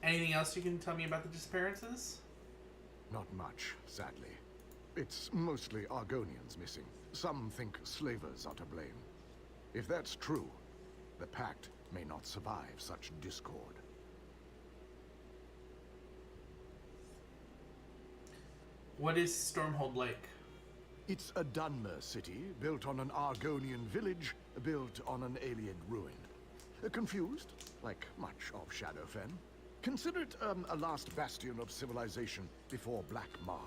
Anything else you can tell me about the disappearances? Not much, sadly. It's mostly Argonians missing. Some think slavers are to blame. If that's true, the Pact may not survive such discord. What is Stormhold like? It's a Dunmer city, built on an Argonian village, built on an alien ruin. Confused, like much of Shadowfen. Consider it a last bastion of civilization before Black Marsh.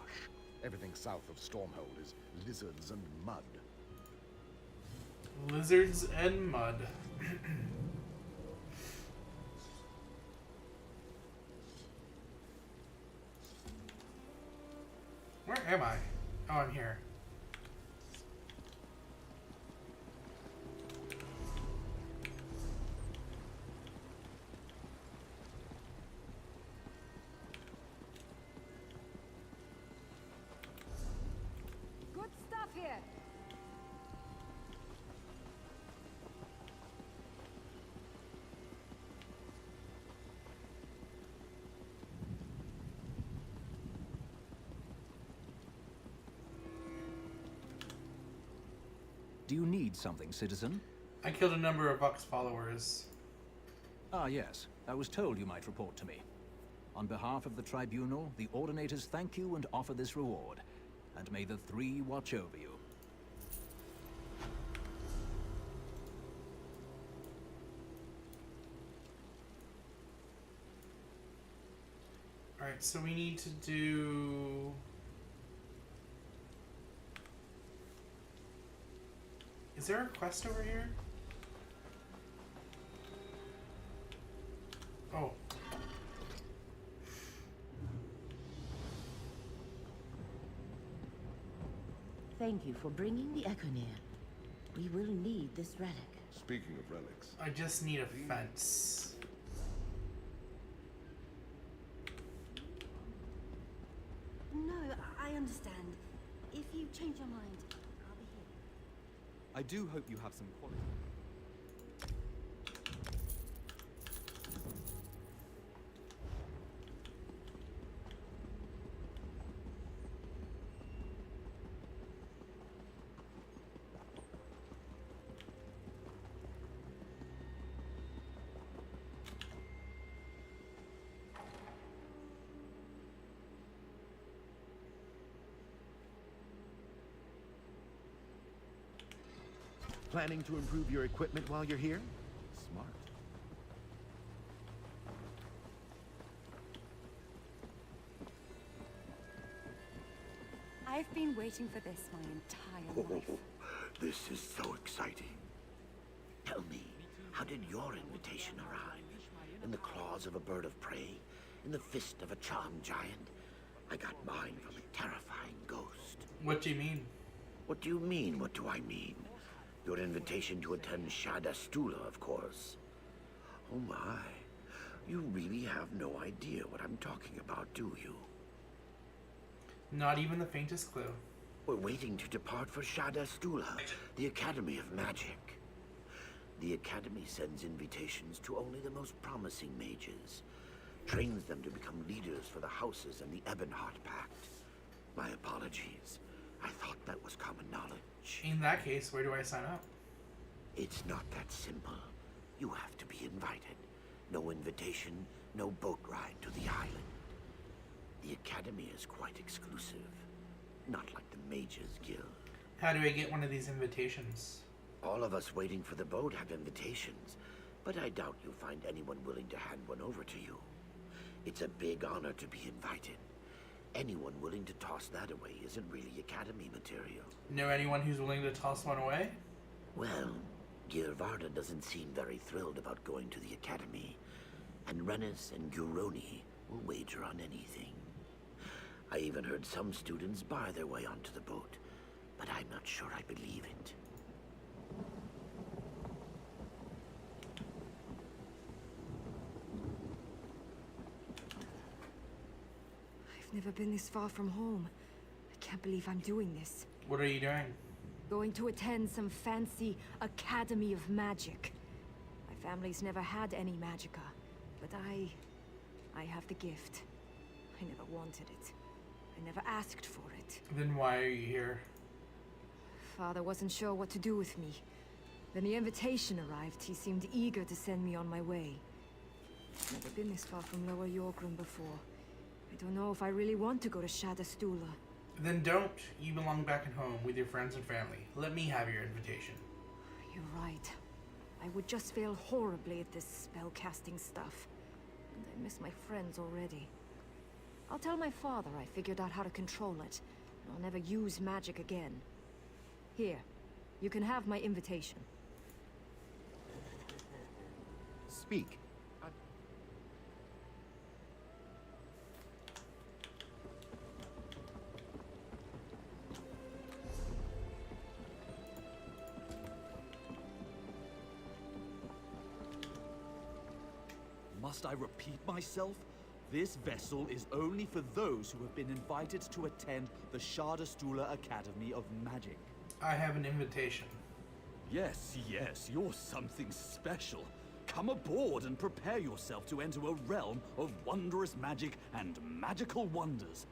Everything south of Stormhold is lizards and mud. Lizards and mud. Where am I? Oh, I'm here. Good stuff here. Do you need something, citizen? I killed a number of Vox followers. Ah, yes. I was told you might report to me. On behalf of the Tribunal, the Ordinators thank you and offer this reward. And may the Three watch over you. Alright, so we need to do... Is there a quest over here? Oh. Thank you for bringing the Echo near. We will need this relic. Speaking of relics, I just need a fence. No, I understand. If you change your mind, I'll be here. I do hope you have some quality. Planning to improve your equipment while you're here? Smart. I've been waiting for this my entire life. This is so exciting. Tell me, how did your invitation arrive? In the claws of a bird of prey? In the fist of a charmed giant? I got mine from a terrifying ghost. What do you mean? What do you mean, what do I mean? Your invitation to attend Shada Stula, of course. Oh my. You really have no idea what I'm talking about, do you? Not even the faintest clue. We're waiting to depart for Shada Stula, the Academy of Magic. The Academy sends invitations to only the most promising mages. trains them to become leaders for the houses and the Ebonheart Pact. My apologies. I thought that was common knowledge. In that case, where do I sign up? It's not that simple. You have to be invited. No invitation, no boat ride to the island. The Academy is quite exclusive. Not like the Mages Guild. How do I get one of these invitations? All of us waiting for the boat have invitations, but I doubt you'll find anyone willing to hand one over to you. It's a big honor to be invited. Anyone willing to toss that away isn't really Academy material. Know anyone who's willing to toss one away? Well, Girvarda doesn't seem very thrilled about going to the Academy, and Rennis and Guroni will wager on anything. I even heard some students bar their way onto the boat, but I'm not sure I believe it. I've never been this far from home. I can't believe I'm doing this. What are you doing? Going to attend some fancy Academy of Magic. My family's never had any magicka, but I have the gift. I never wanted it. I never asked for it. Then why are you here? Father wasn't sure what to do with me. When the invitation arrived, he seemed eager to send me on my way. I've never been this far from Lower Yorkrum before. I don't know if I really want to go to Shadastula. Then don't. You belong back at home with your friends and family. Let me have your invitation. You're right. I would just fail horribly at this spellcasting stuff. And I miss my friends already. I'll tell my father I figured out how to control it. And I'll never use magic again. Here, you can have my invitation. Speak. Must I repeat myself? This vessel is only for those who have been invited to attend the Shadastula Academy of Magic. I have an invitation. Yes, yes, you're something special. Come aboard and prepare yourself to enter a realm of wondrous magic and magical wonders.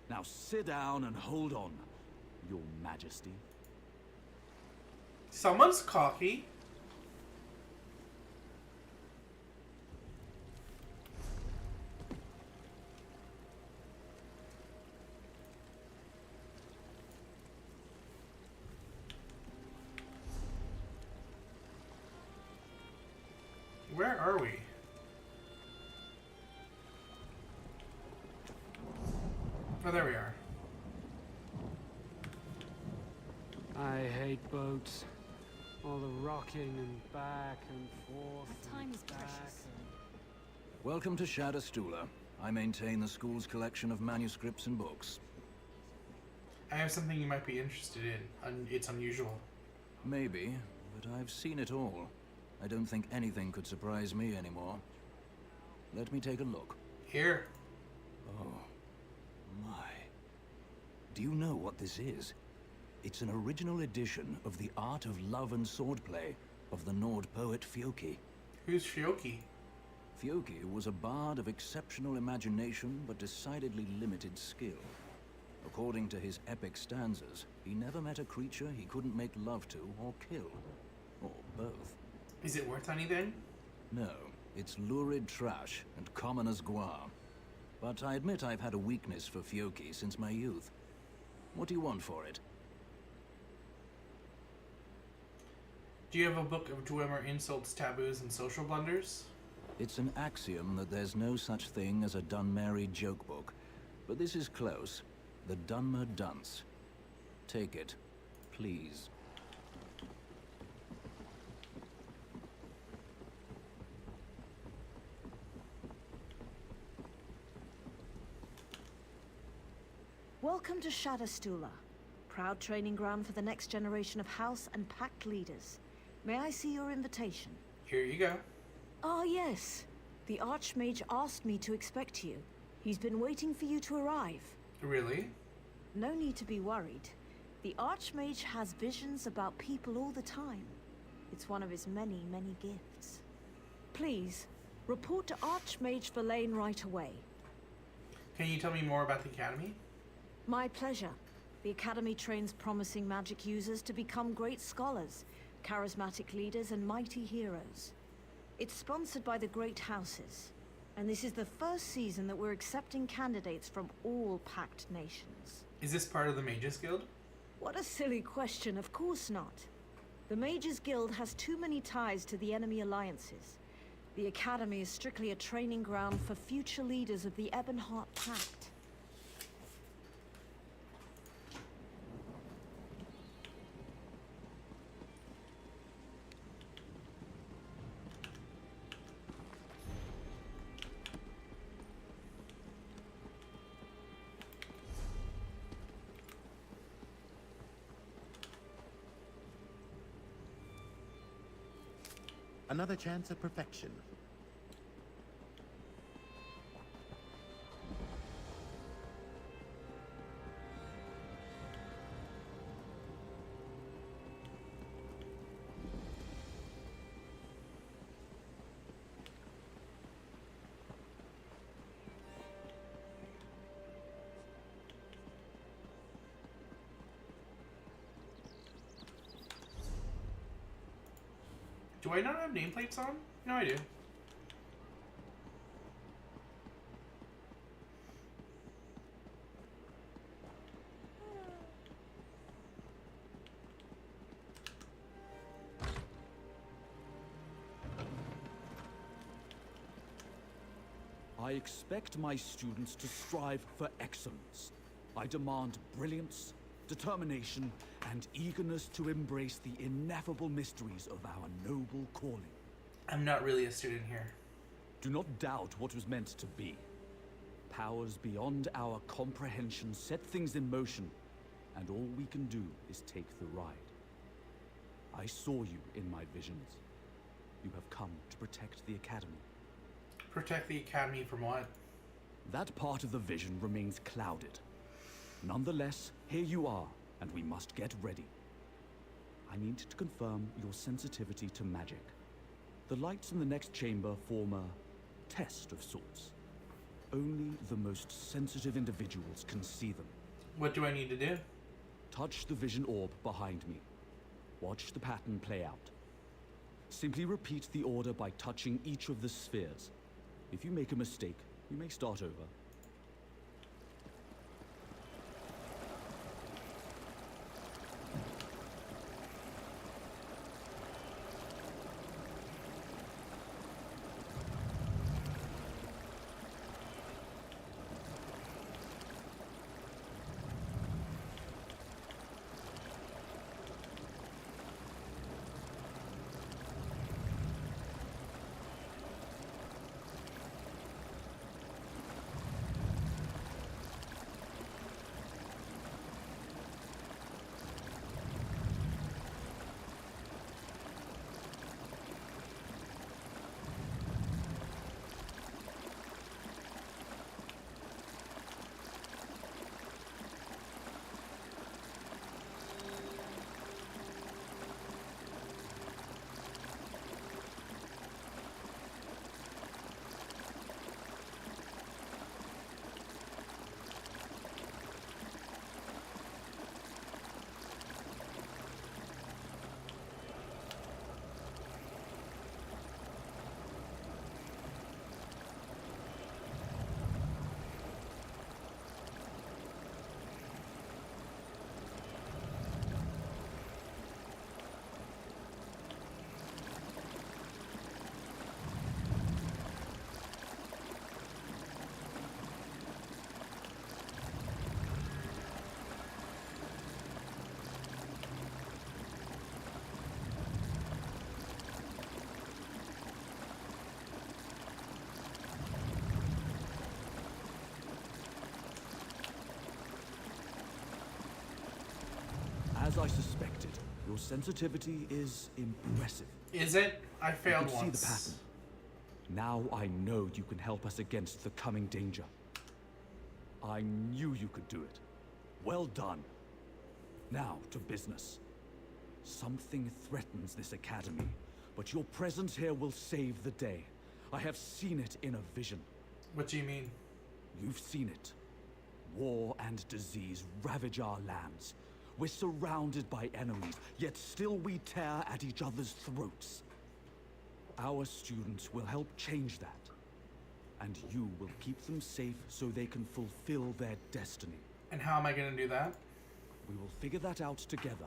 Now sit down and hold on, Your Majesty. Someone's cocky. Where are we? Oh, there we are. I hate boats. All the rocking and back and forth. Time is back precious. Welcome to Shadastula. I maintain the school's collection of manuscripts and books. I have something you might be interested in. It's unusual. Maybe, but I've seen it all. I don't think anything could surprise me anymore. Let me take a look. Here. Oh, my. Do you know what this is? It's an original edition of The Art of Love and Swordplay of the Nord poet Fjoki. Who's Fjoki? Fjoki was a bard of exceptional imagination but decidedly limited skill. According to his epic stanzas, he never met a creature he couldn't make love to or kill. Or both. Is it worth anything? No, it's lurid trash and common as guar. But I admit I've had a weakness for Fjoki since my youth. What do you want for it? Do you have a book of Dwemer insults, taboos, and social blunders? It's an axiom that there's no such thing as a Dunmary joke book. But this is close. The Dunmer Dunce. Take it, please. Welcome to Shadastula, proud training ground for the next generation of House and Pact leaders. May I see your invitation? Here you go. Ah, yes. The Archmage asked me to expect you. He's been waiting for you to arrive. Really? No need to be worried. The Archmage has visions about people all the time. It's one of his many, many gifts. Please, Report to Archmage Verlaine right away. Can you tell me more about the Academy? My pleasure. The Academy trains promising magic users to become great scholars, charismatic leaders, and mighty heroes. It's sponsored by the Great Houses, and this is the first season that we're accepting candidates from all Pact nations. Is this part of the Mages Guild? What a silly question, of course not. The Mages Guild has too many ties to the enemy alliances. The Academy is strictly a training ground for future leaders of the Ebonheart Pact. Another chance at perfection. Do I not have nameplates on? No, I do. I expect my students to strive for excellence. I demand brilliance, determination, and eagerness to embrace the ineffable mysteries of our noble calling. I'm not really a student here. Do not doubt what was meant to be. Powers beyond our comprehension set things in motion, and all we can do is take the ride. I saw you in my visions. You have come to protect the Academy. Protect the Academy from what? That part of the vision remains clouded. Nonetheless, here you are, and we must get ready. I need to confirm your sensitivity to magic. The lights in the next chamber form a test of sorts. Only the most sensitive individuals can see them. What do I need to do? Touch the vision orb behind me. Watch the pattern play out. Simply repeat the order by touching each of the spheres. If you make a mistake, you may start over. As I suspected, your sensitivity is impressive. Is it? I failed You can once. see the pattern. Now I know you can help us against the coming danger. I knew you could do it. Well done. Now to business. Something threatens this academy, but your presence here will save the day. I have seen it in a vision. What do you mean? You've seen it. War and disease ravage our lands. We're surrounded by enemies, yet still we tear at each other's throats. Our students will help change that. And you will keep them safe so they can fulfill their destiny. And how am I going to do that? We will figure that out together.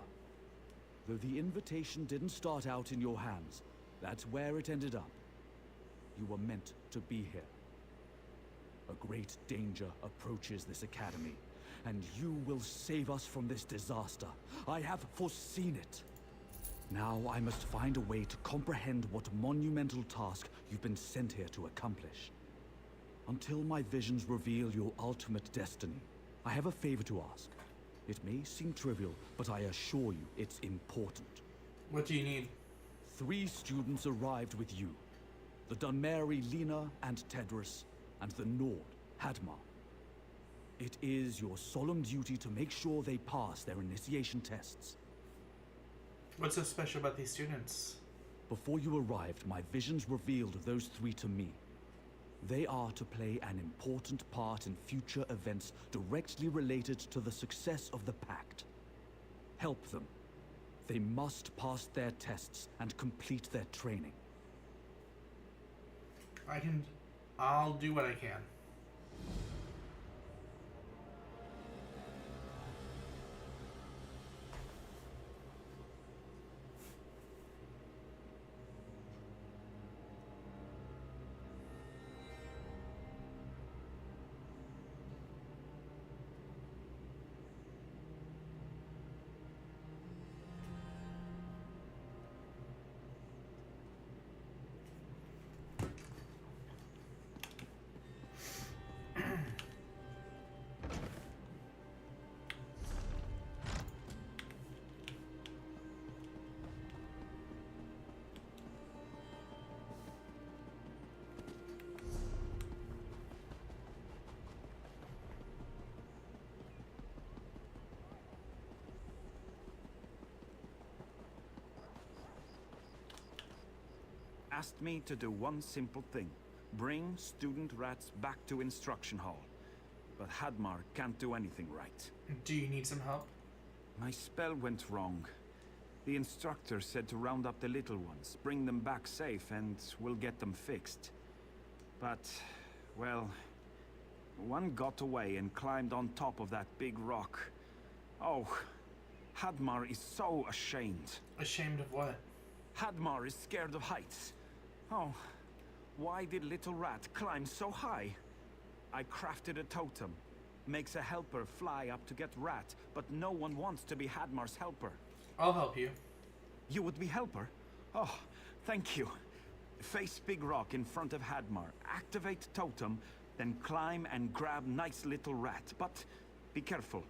Though the invitation didn't start out in your hands, that's where it ended up. You were meant to be here. A great danger approaches this academy, and you will save us from this disaster. I have foreseen it. Now I must find a way to comprehend what monumental task you've been sent here to accomplish. Until my visions reveal your ultimate destiny, I have a favor to ask. It may seem trivial, but I assure you it's important. What do you need? 3 students arrived with you. The Dunmeri Lena and Tedris, and the Nord, Hadmar. It is your solemn duty to make sure they pass their initiation tests. What's so special about these students? Before you arrived, my visions revealed those 3 to me. They are to play an important part in future events directly related to the success of the Pact. Help them. They must pass their tests and complete their training. I'll do what I can. Asked me to do one simple thing. Bring student rats back to instruction hall. But Hadmar can't do anything right. Do you need some help? My spell went wrong. The instructor said to round up the little ones, bring them back safe, and we'll get them fixed. But, well, one got away and climbed on top of that big rock. Oh, Hadmar is so ashamed. Ashamed of what? Hadmar is scared of heights. Oh, why did Little Rat climb so high? I crafted a totem. Makes a helper fly up to get Rat, but no one wants to be Hadmar's helper. I'll help you. You would be helper? Oh, thank you. Face big rock in front of Hadmar, activate totem, then climb and grab nice Little Rat. But be careful.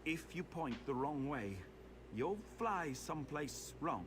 If you point the wrong way, you'll fly someplace wrong.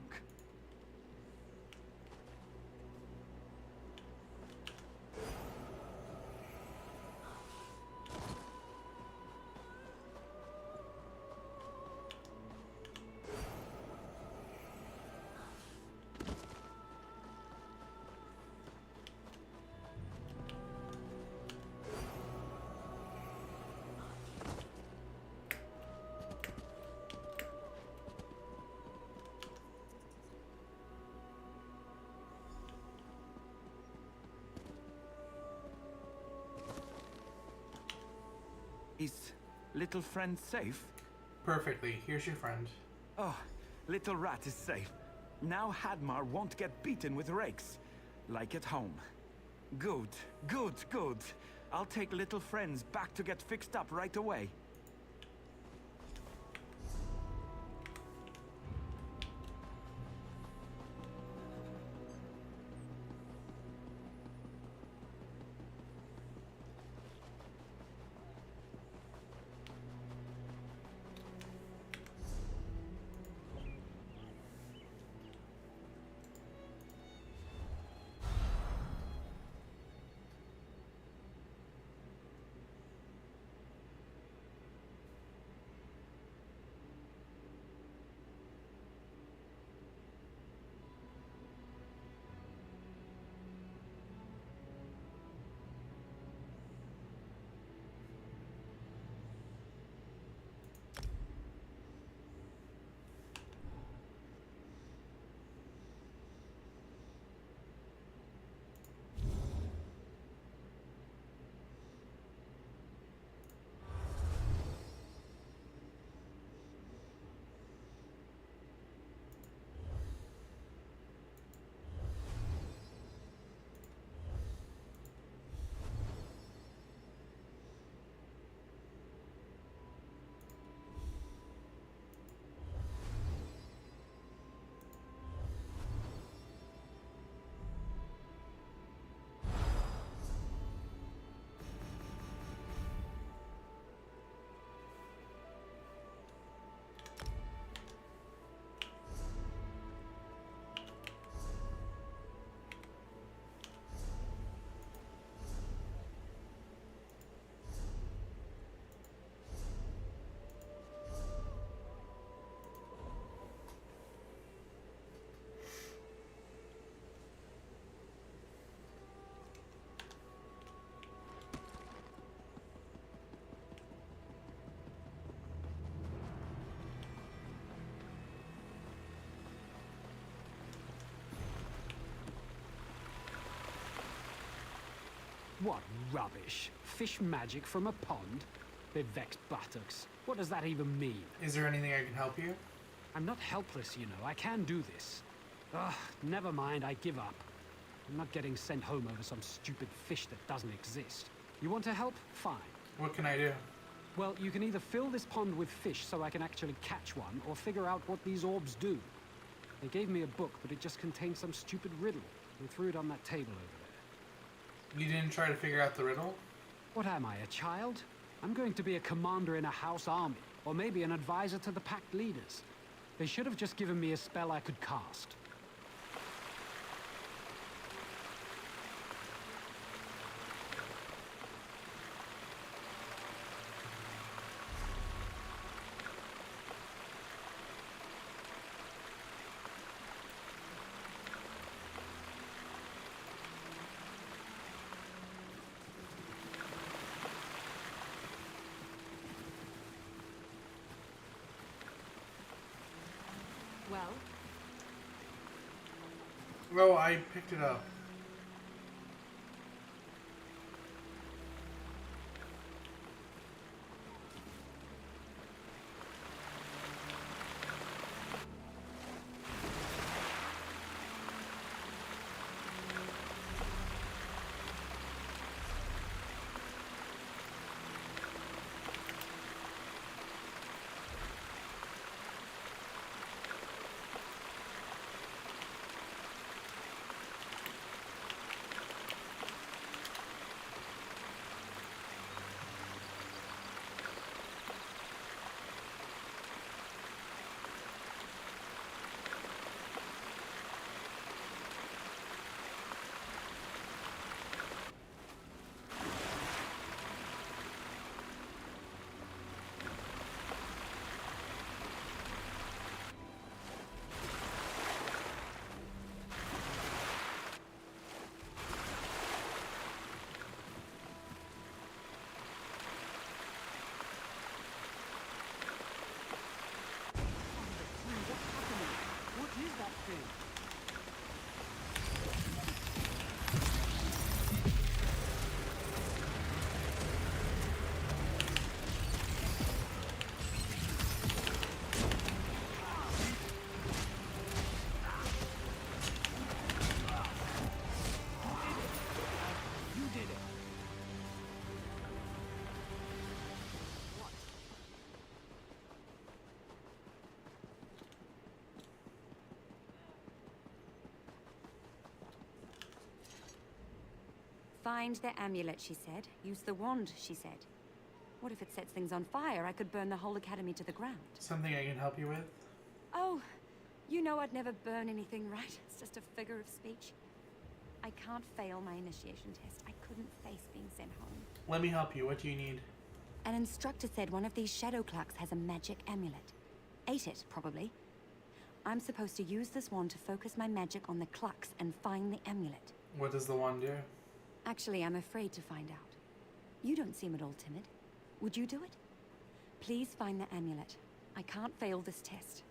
Is little friend safe? Perfectly. Here's your friend. Oh, Little Rat is safe. Now Hadmar won't get beaten with rakes. Like at home. Good, good, good. I'll take little friends back to get fixed up right away. What rubbish? Fish magic from a pond? They vex buttocks. What does that even mean? Is there anything I can help you? I'm not helpless, you know. I can do this. Ugh, never mind, I give up. I'm not getting sent home over some stupid fish that doesn't exist. You want to help? Fine. What can I do? Well, you can either fill this pond with fish so I can actually catch one, or figure out what these orbs do. They gave me a book, but it just contained some stupid riddle. They threw it on that table over there. You didn't try to figure out the riddle? What am I, a child? I'm going to be a commander in a house army, or maybe an advisor to the pact leaders. They should have just given me a spell I could cast. Well? Oh, I picked it up. What is that thing? You did it. Find the amulet, she said. Use the wand, she said. What if it sets things on fire? I could burn the whole academy to the ground. Something I can help you with? Oh, you know I'd never burn anything, right? It's just a figure of speech. I can't fail my initiation test. I couldn't face being sent home. Let me help you. What do you need? An instructor said one of these shadow clerks has a magic amulet. Ate it, probably. I'm supposed to use this wand to focus my magic on the clucks and find the amulet. What does the wand do? Actually, I'm afraid to find out. You don't seem at all timid. Would you do it? Please find the amulet. I can't fail this test.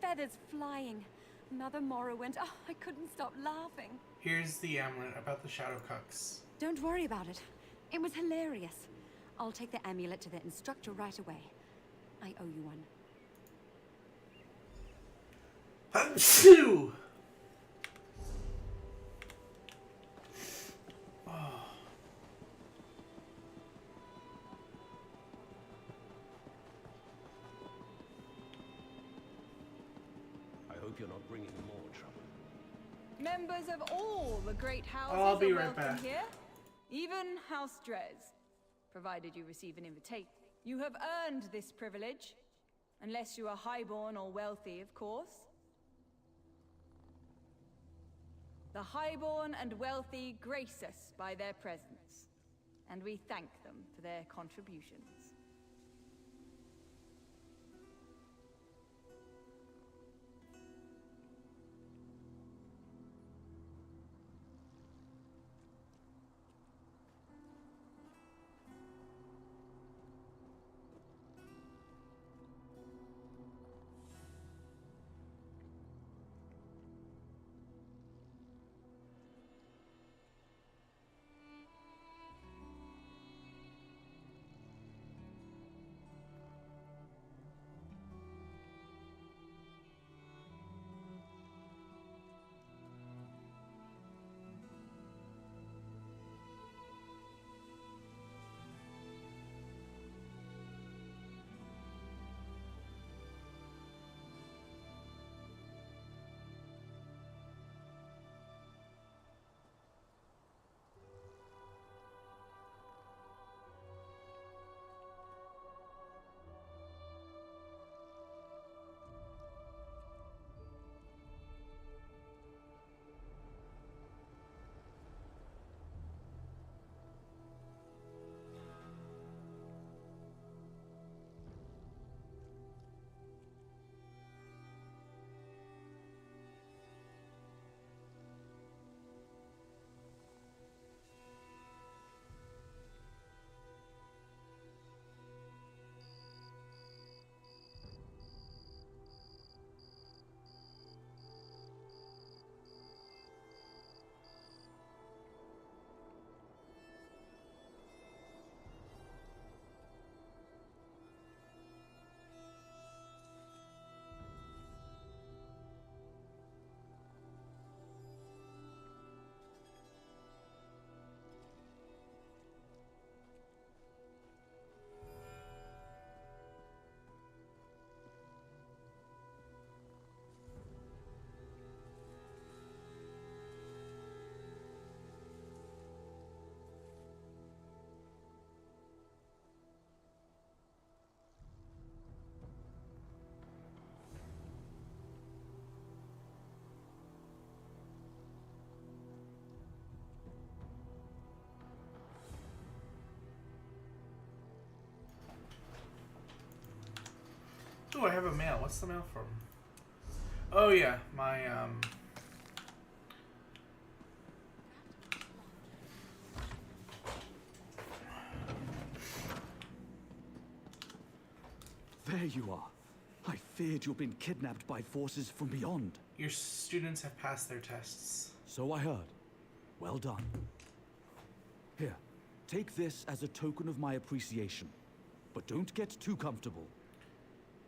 feathers flying. Mother Morrowind, oh, I couldn't stop laughing. Here's the amulet about the Shadow Cucks. Don't worry about it. It was hilarious. I'll take the amulet to the instructor right away. I owe you one. Achoo! I hope you're not bringing more trouble. Members of all the great houses I'll be are right welcome back. here. Even House Drez, provided you receive an invitation. You have earned this privilege, unless you are highborn or wealthy, of course. The highborn and wealthy grace us by their presence, and we thank them for their contributions. Oh, I have a mail. What's the mail from? Oh yeah, my There you are. I feared you'd been kidnapped by forces from beyond. Your students have passed their tests. So I heard. Well done. Here, take this as a token of my appreciation. But don't get too comfortable.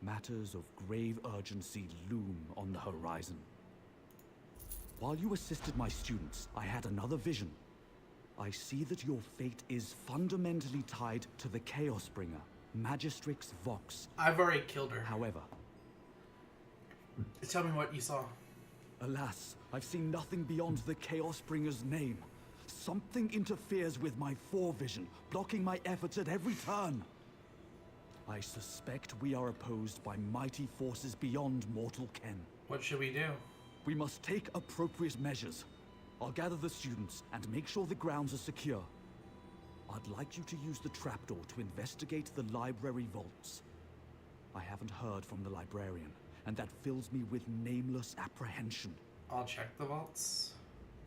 Matters of grave urgency loom on the horizon. While you assisted my students, I had another vision. I see that your fate is fundamentally tied to the Chaosbringer, Magistrix Vox. I've already killed her. However, tell me what you saw. Alas, I've seen nothing beyond the Chaosbringer's name. Something interferes with my forevision, blocking my efforts at every turn. I suspect we are opposed by mighty forces beyond mortal ken. What should we do? We must take appropriate measures. I'll gather the students and make sure the grounds are secure. I'd like you to use the trapdoor to investigate the library vaults. I haven't heard from the librarian, and that fills me with nameless apprehension. I'll check the vaults.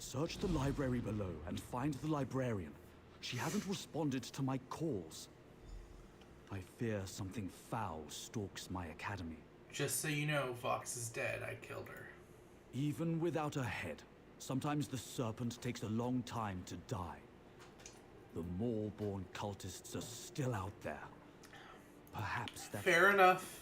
Search the library below and find the librarian. She hasn't responded to my calls. I fear something foul stalks my academy. Just so you know, Vox is dead. I killed her. Even without a head, sometimes the serpent takes a long time to die. The Maw-born cultists are still out there. Perhaps that's... Fair enough.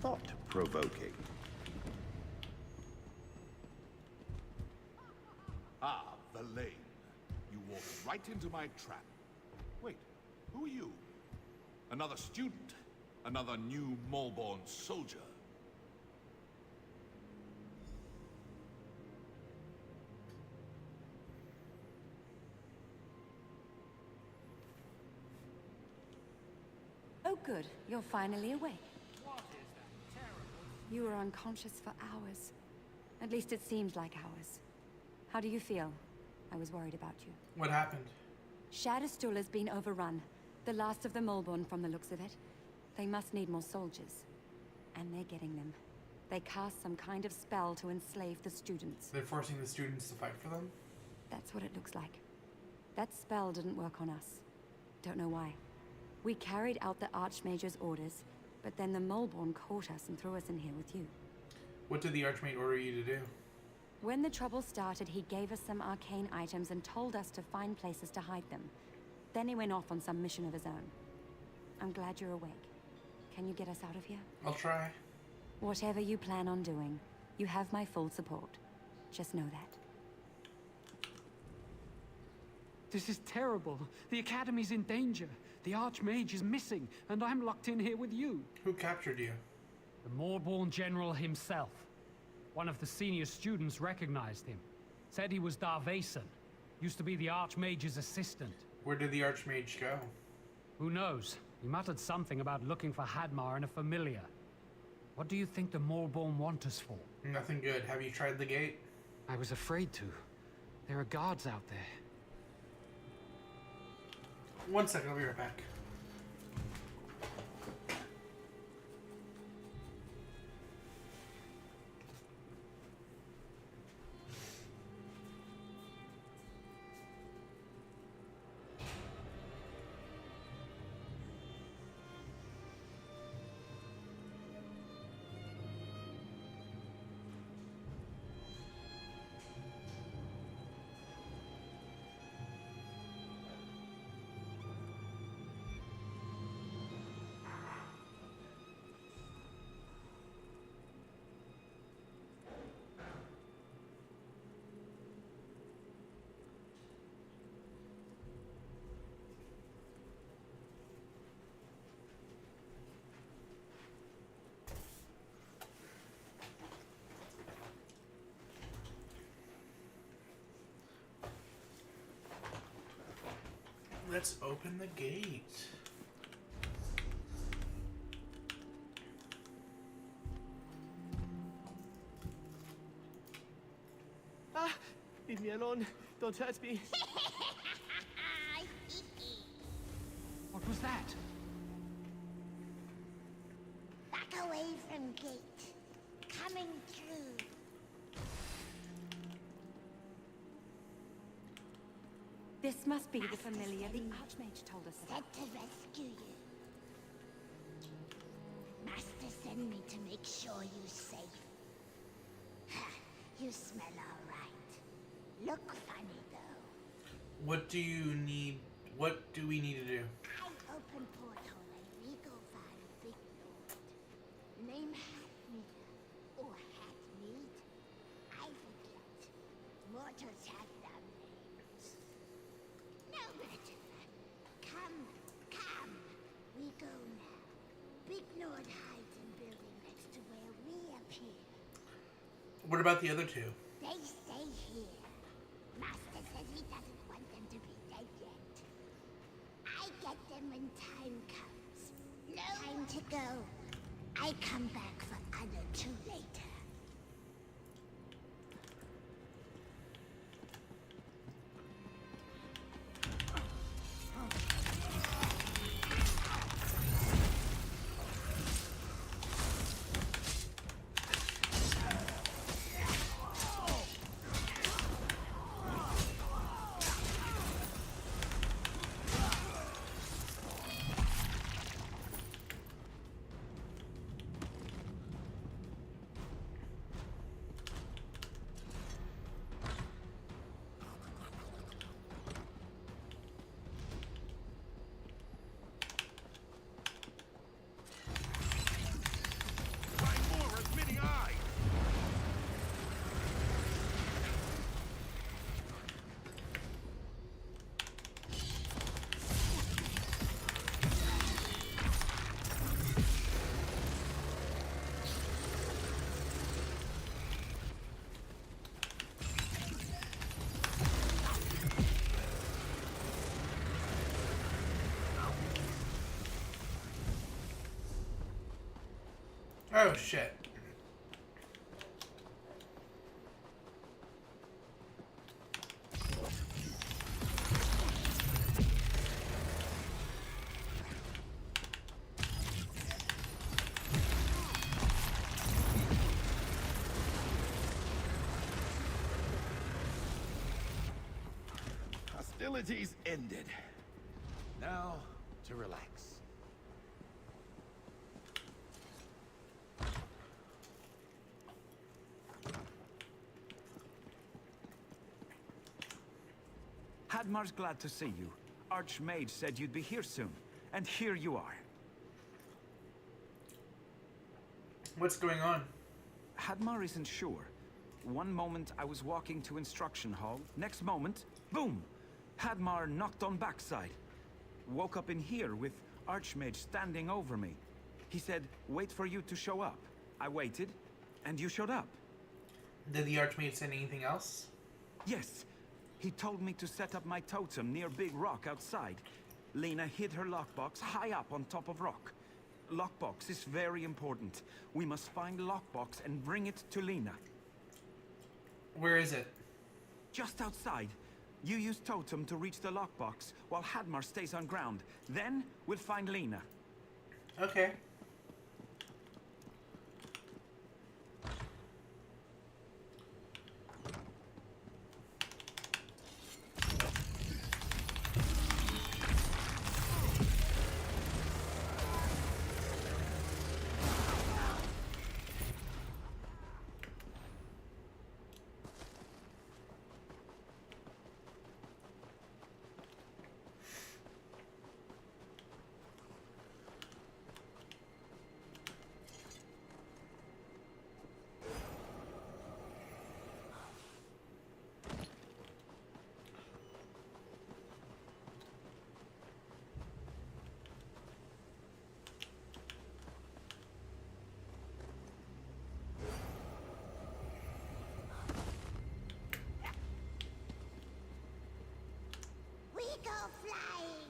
Thought-provoking. Ah, Verlaine. You walked right into my trap. Wait, who are you? Another student? Another new Maw-born soldier? Oh good, you're finally awake. You were unconscious for hours. At least it seemed like hours. How do you feel? I was worried about you. What happened? Shadowstool has been overrun. The last of the Maw-born from the looks of it. They must need more soldiers. And they're getting them. They cast some kind of spell to enslave the students. They're forcing the students to fight for them? That's what it looks like. That spell didn't work on us. Don't know why. We carried out the Archmage's orders, but then the Maw-born caught us and threw us in here with you. What did the Archmage order you to do? When the trouble started, he gave us some arcane items and told us to find places to hide them. Then he went off on some mission of his own. I'm glad you're awake. Can you get us out of here? I'll try. Whatever you plan on doing, you have my full support. Just know that. This is terrible. The Academy's in danger. The Archmage is missing, and I'm locked in here with you. Who captured you? The Maw-born general himself. One of the senior students recognized him. Said he was Darvason. Used to be the Archmage's assistant. Where did the Archmage go? Who knows? He muttered something about looking for Hadmar and a familiar. What do you think the Maw-born want us for? Nothing good. Have you tried the gate? I was afraid to. There are guards out there. 1 second, I'll be right back. Let's open the gate. Ah! Leave me alone. Don't hurt me. What was that? Back away from gate. Coming through. This must be the familiar the Archmage told us about. Said to rescue you. Master sent me to make sure you're safe. You smell all right. Look funny though. What do you need? What do we need to do? I open portal and we go find Big Lord. Name Hatmead or Hatmead. I forget. Mortals have their names. No matter. Come. We go now. Big Lord hides in building next to where we appear. What about the other two? They stay here. Master says he doesn't want them to be dead yet. I get them when time comes. No time to go. I come back for other two later. Oh, shit. Hostilities ended. Now to relax. Hadmar's glad to see you. Archmage said you'd be here soon, and here you are. What's going on? Hadmar isn't sure. One moment I was walking to instruction hall, next moment, boom! Hadmar knocked on backside. Woke up in here with Archmage standing over me. He said, wait for you to show up. I waited, and you showed up. Did the Archmage say anything else? Yes. He told me to set up my totem near Big Rock outside. Lena hid her lockbox high up on top of rock. Lockbox is very important. We must find lockbox and bring it to Lena. Where is it? Just outside. You use totem to reach the lockbox, while Hadmar stays on ground. Then, we'll find Lena. Okay. We go flying.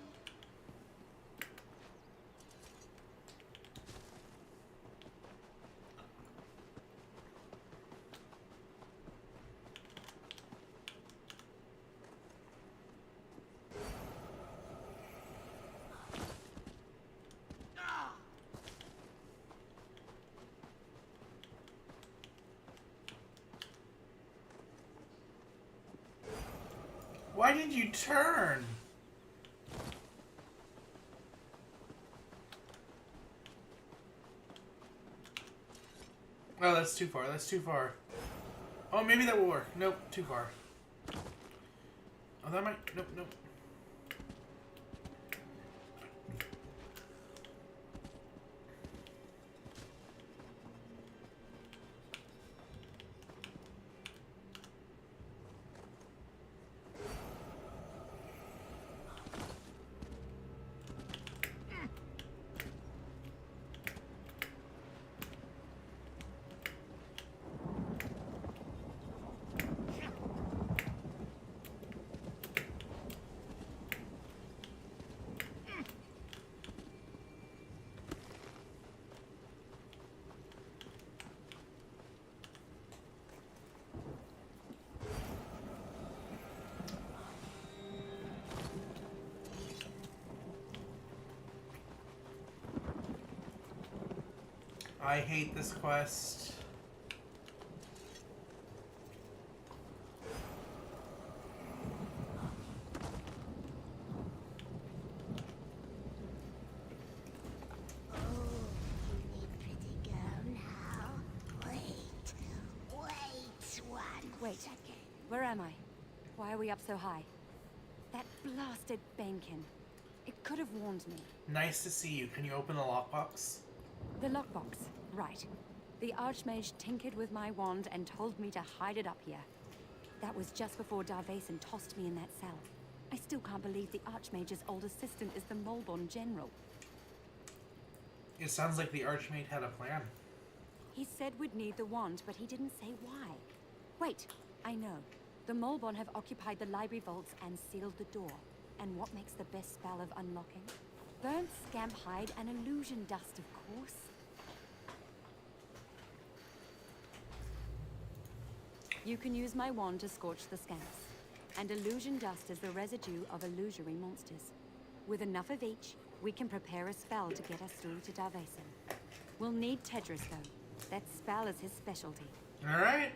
Why did you turn? Oh, that's too far. That's too far. Oh, maybe that will work. Nope, too far. Oh, that might... Nope, nope. I hate this quest. Wait, where am I? Why are we up so high? That blasted Bankin. It could have warned me. Nice to see you. Can you open the lockbox? The lockbox, right. The Archmage tinkered with my wand and told me to hide it up here. That was just before Darvason tossed me in that cell. I still can't believe the Archmage's old assistant is the Molborn General. It sounds like the Archmage had a plan. He said we'd need the wand, but he didn't say why. Wait, I know. The Molborn have occupied the library vaults and sealed the door. And what makes the best spell of unlocking? Burnt scamp hide and illusion dust, of course. You can use my wand to scorch the scamps. And illusion dust is the residue of illusory monsters. With enough of each, we can prepare a spell to get us through to Darvason. We'll need Tedris, though. That spell is his specialty. Alright.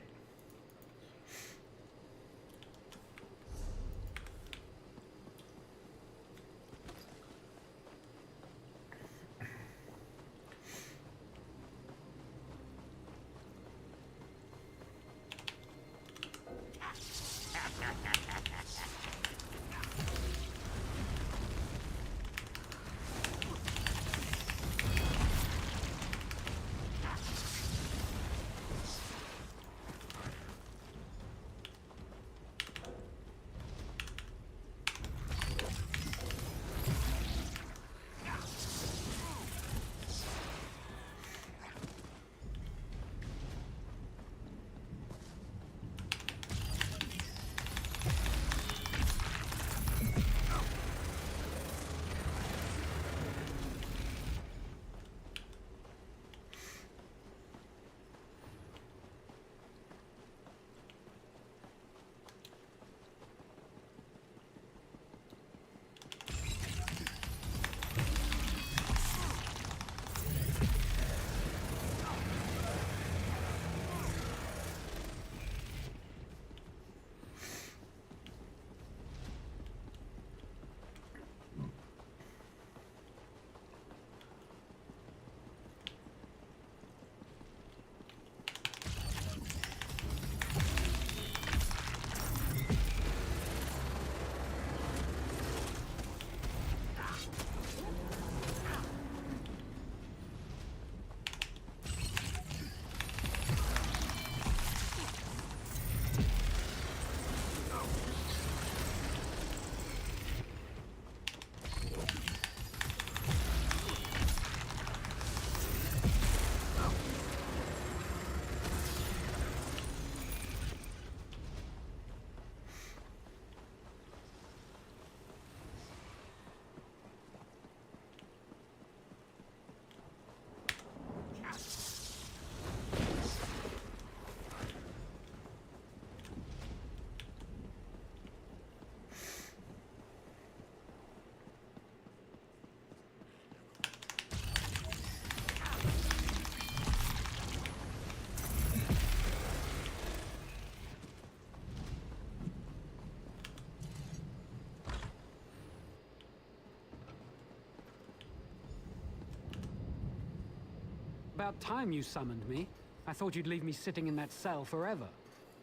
About time you summoned me. I thought you'd leave me sitting in that cell forever.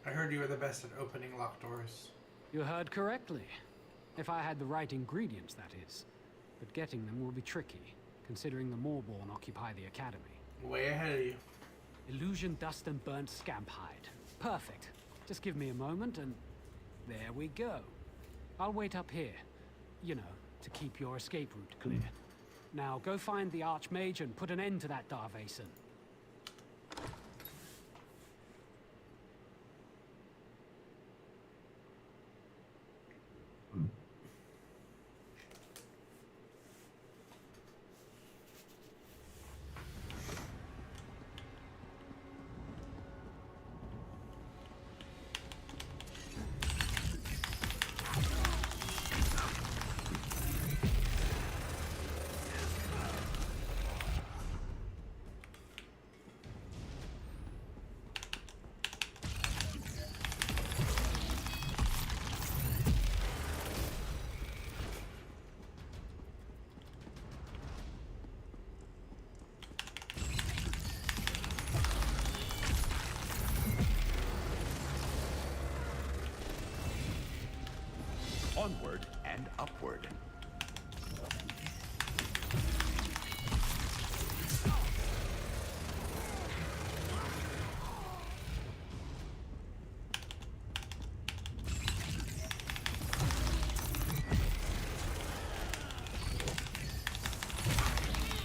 I heard you were the best at opening locked doors. You heard correctly. If I had the right ingredients, that is. But getting them will be tricky, considering the Moorborn occupy the Academy. Way ahead of you. Illusion dust and burnt scamp hide. Perfect. Just give me a moment and... there we go. I'll wait up here. You know, to keep your escape route clear. Now, go find the Archmage and put an end to that Darvason. Onward and upward.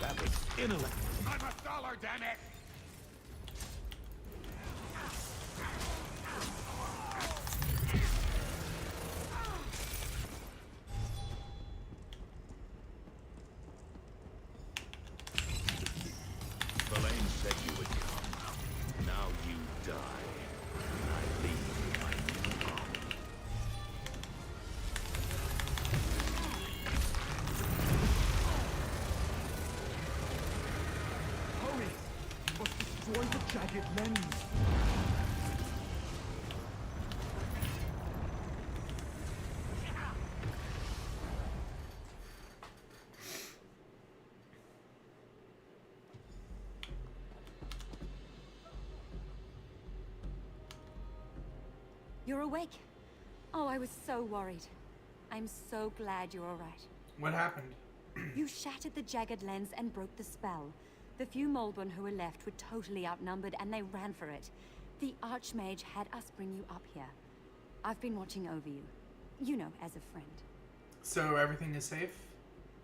That was intellect. I'm $1, damn it! Verlaine said you would come. Now you die. I leave. jagged lens. You're awake. Oh, I was so worried. I'm so glad you're all right. What happened? You shattered the jagged lens and broke the spell. The few Molborn who were left were totally outnumbered and they ran for it. The Archmage had us bring you up here. I've been watching over you. You know, as a friend. So everything is safe?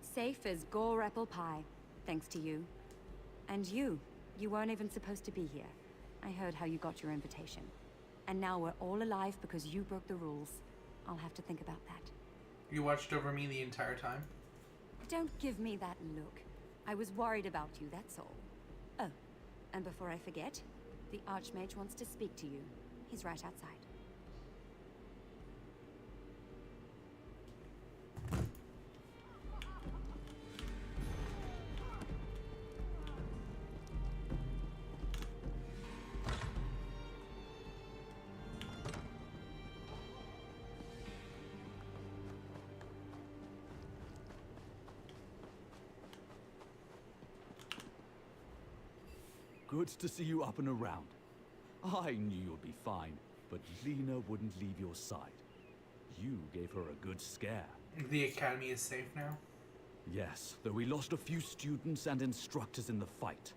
Safe as gore apple pie, thanks to you. And you weren't even supposed to be here. I heard how you got your invitation. And now we're all alive because you broke the rules. I'll have to think about that. You watched over me the entire time? Don't give me that look. I was worried about you, that's all. Oh, and before I forget, the Archmage wants to speak to you. He's right outside. Good to see you up and around. I knew you'd be fine, but Lena wouldn't leave your side. You gave her a good scare. The academy is safe now? Yes, though we lost a few students and instructors in the fight.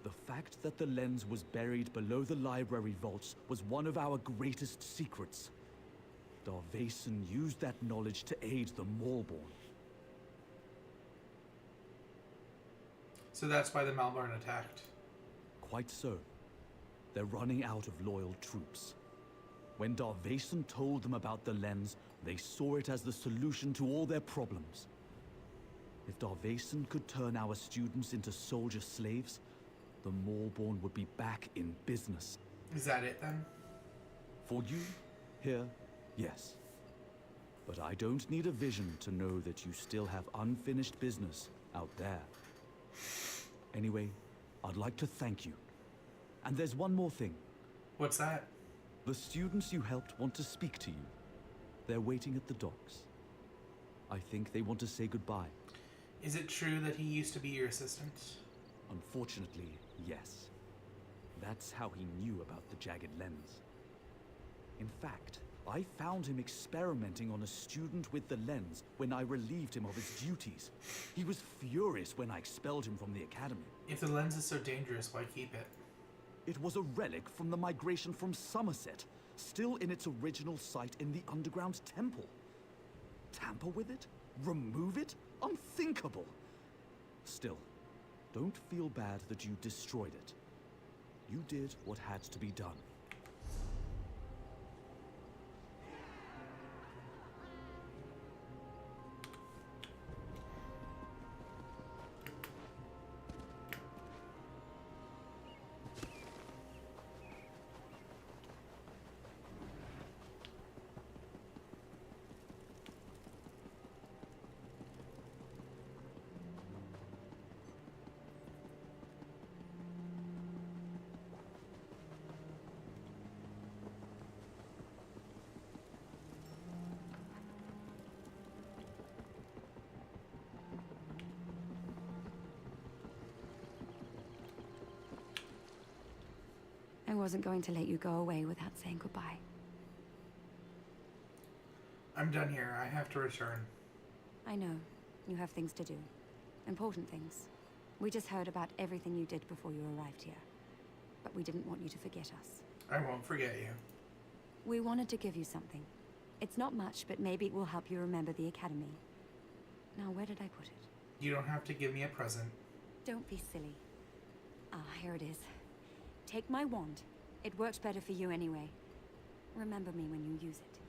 The fact that the lens was buried below the library vaults was one of our greatest secrets. Darvason used that knowledge to aid the Malborn. So that's why the Malborn attacked. Quite so. They're running out of loyal troops. When Darvason told them about the lens, they saw it as the solution to all their problems. If Darvason could turn our students into soldier slaves, the Malborn would be back in business. Is that it then? For you, here, yes. But I don't need a vision to know that you still have unfinished business out there. Anyway, I'd like to thank you. And there's one more thing. What's that? The students you helped want to speak to you. They're waiting at the docks. I think they want to say goodbye. Is it true that he used to be your assistant? Unfortunately, yes. That's how he knew about the jagged lens. In fact, I found him experimenting on a student with the lens when I relieved him of his duties. He was furious when I expelled him from the academy. If the lens is so dangerous, why keep it? It was a relic from the migration from Somerset, still in its original site in the underground temple. Tamper with it? Remove it? Unthinkable! Still, don't feel bad that you destroyed it. You did what had to be done. I wasn't going to let you go away without saying goodbye. I'm done here. I have to return. I know. You have things to do. Important things. We just heard about everything you did before you arrived here. But we didn't want you to forget us. I won't forget you. We wanted to give you something. It's not much, but maybe it will help you remember the academy. Now, where did I put it? You don't have to give me a present. Don't be silly. Ah, here it is. Take my wand. It worked better for you anyway. Remember me when you use it.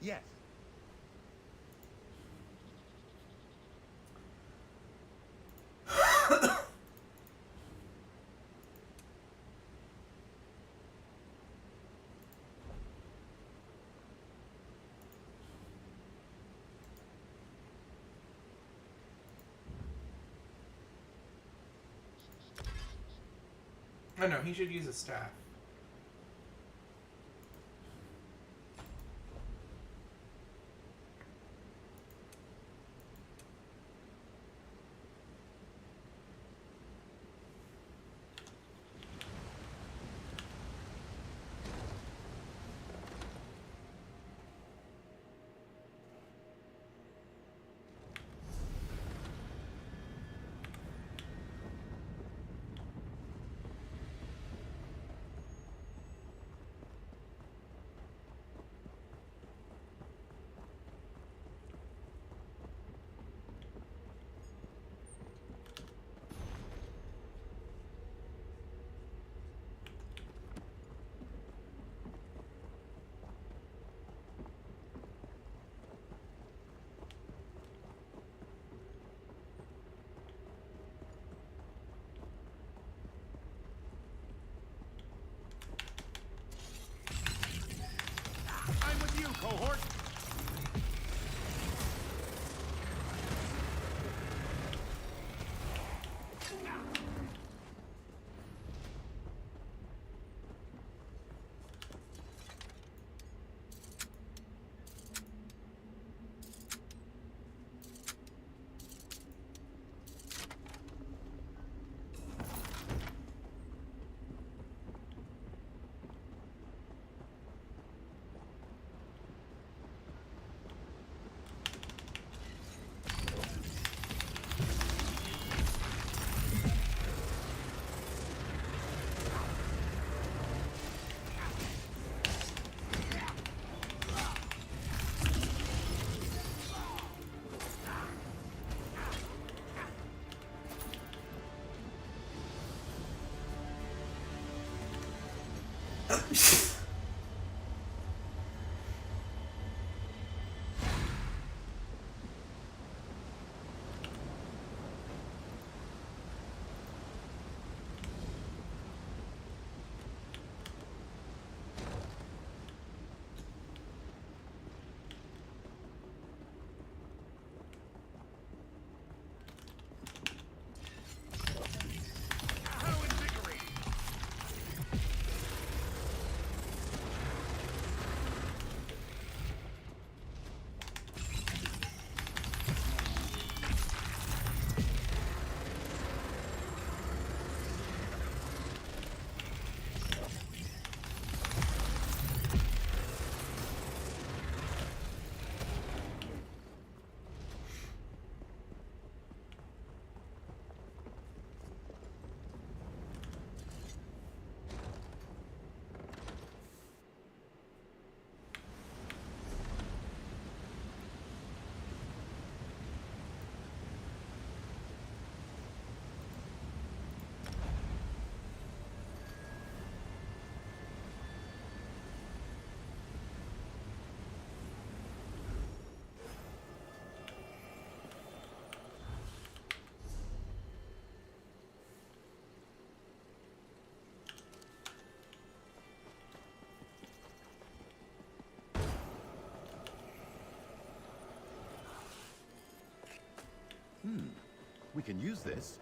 Yes. Oh no, he should use a staff. I'm with you, cohort. We can use this.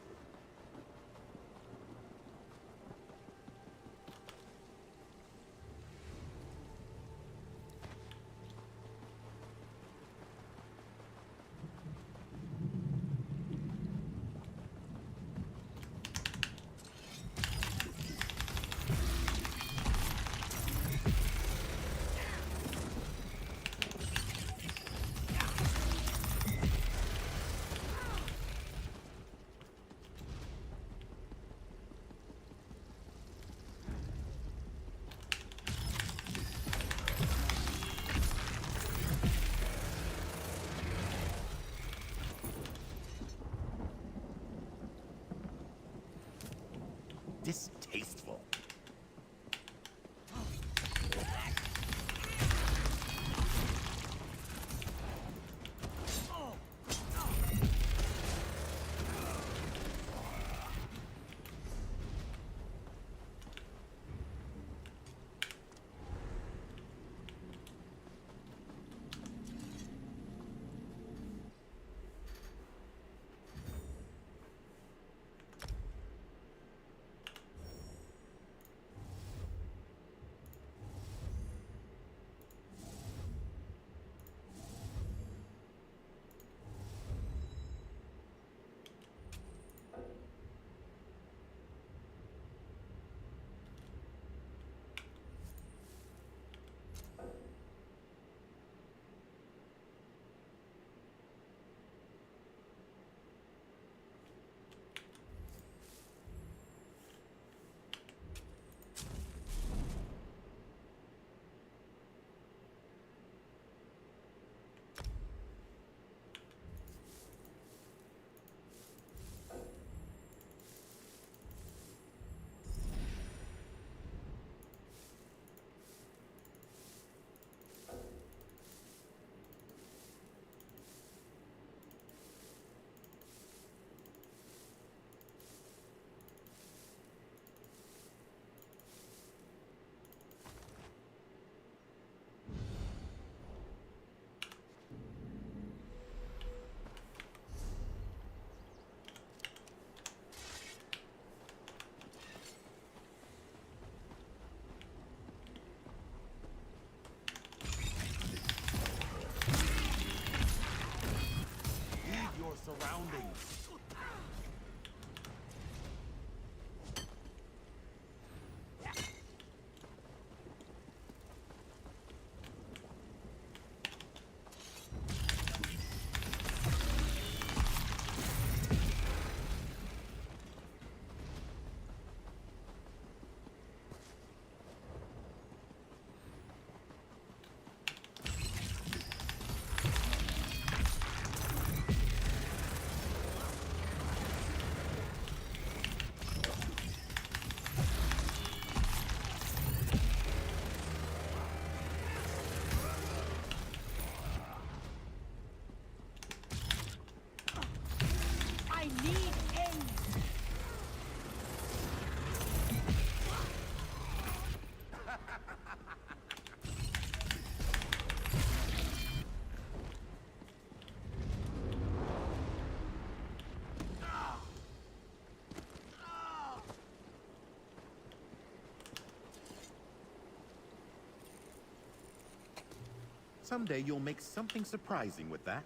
someday you'll make something surprising with that.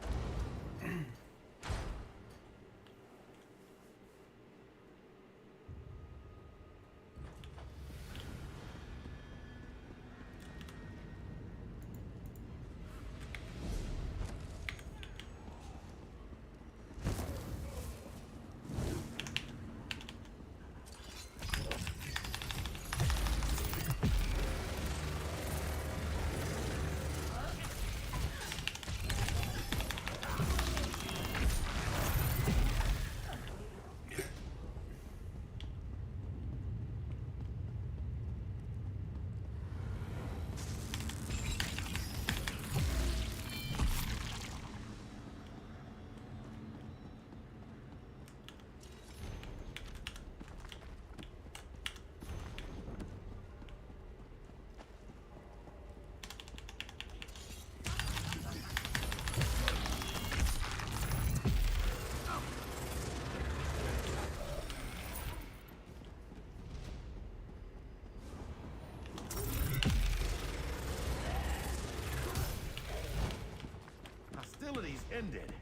Hostilities ended.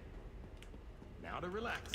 Now to relax.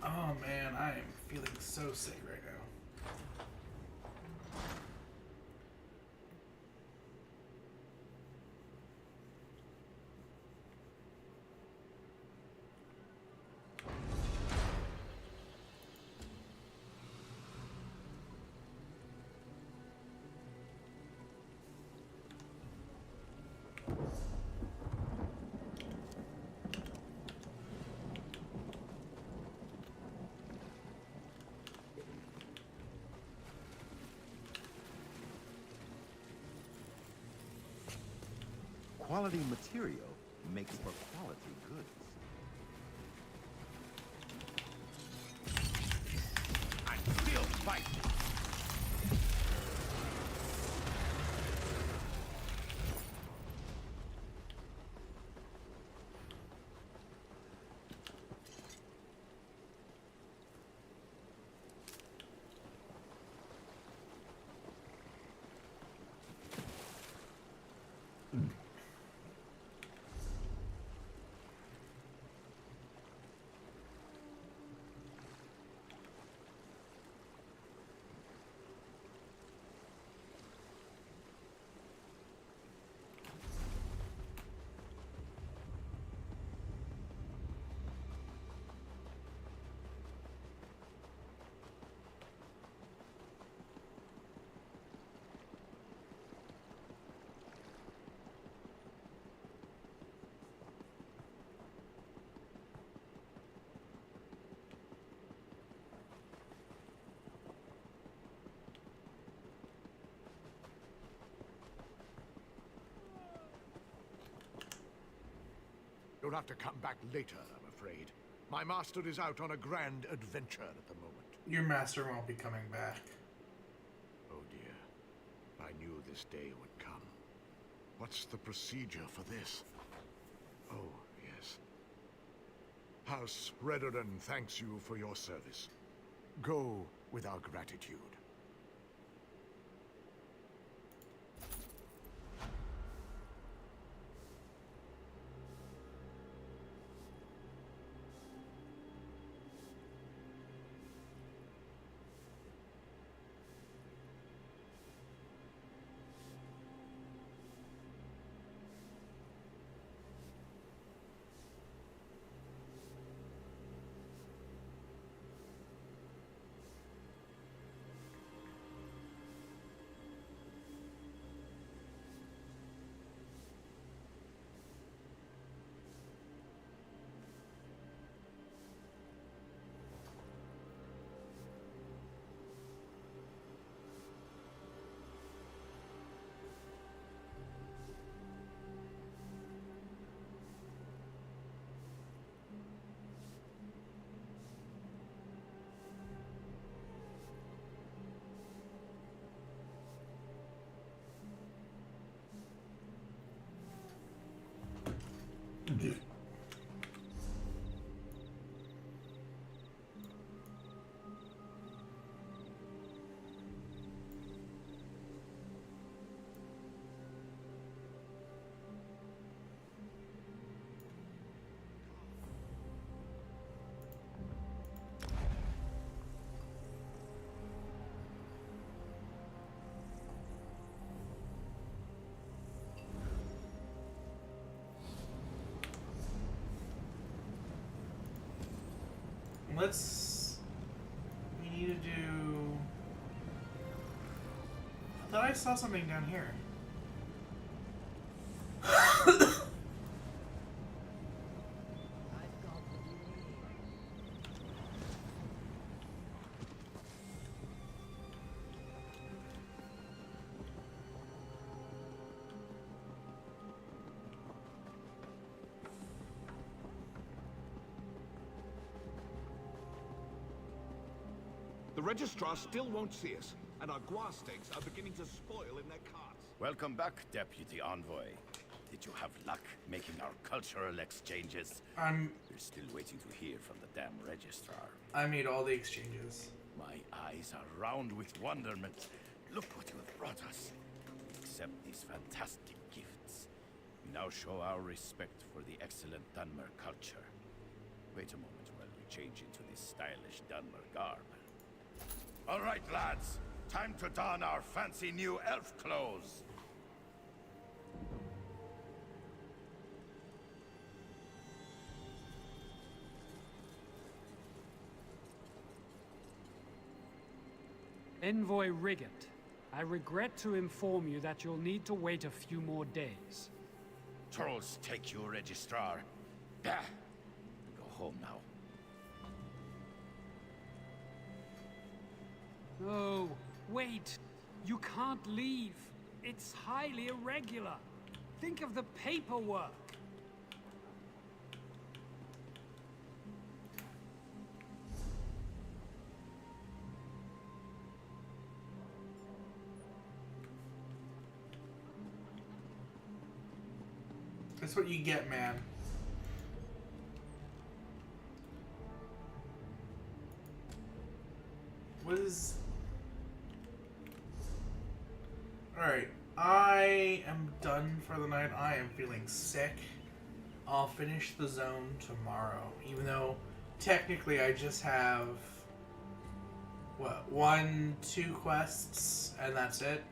Oh man, I am feeling so sick right now. Quality material makes for quality goods. I'm still fighting. You'll have to come back later, I'm afraid. My master is out on a grand adventure at the moment. Your master won't be coming back. Oh dear. I knew this day would come. What's the procedure for this? Oh, yes. House Redoran thanks you for your service. Go with our gratitude. We need to do... I thought I saw something down here. The Registrar still won't see us, and our guar stakes are beginning to spoil in their carts. Welcome back, Deputy Envoy. Did you have luck making our cultural exchanges? We're still waiting to hear from the damn Registrar. I made all the exchanges. My eyes are round with wonderment. Look what you have brought us. Accept these fantastic gifts. We now show our respect for the excellent Dunmer culture. Wait a moment while we change into this stylish Dunmer garb. All right, lads. Time to don our fancy new elf clothes. Envoy Riggett, I regret to inform you that you'll need to wait a few more days. Trolls take you, Registrar. Go home now. No, wait. You can't leave. It's highly irregular. Think of the paperwork. That's what you get, man. What is... Alright, I am done for the night. I am feeling sick. I'll finish the zone tomorrow, even though technically I just have, what, 2 quests, and that's it?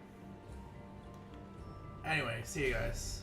Anyway, see you guys.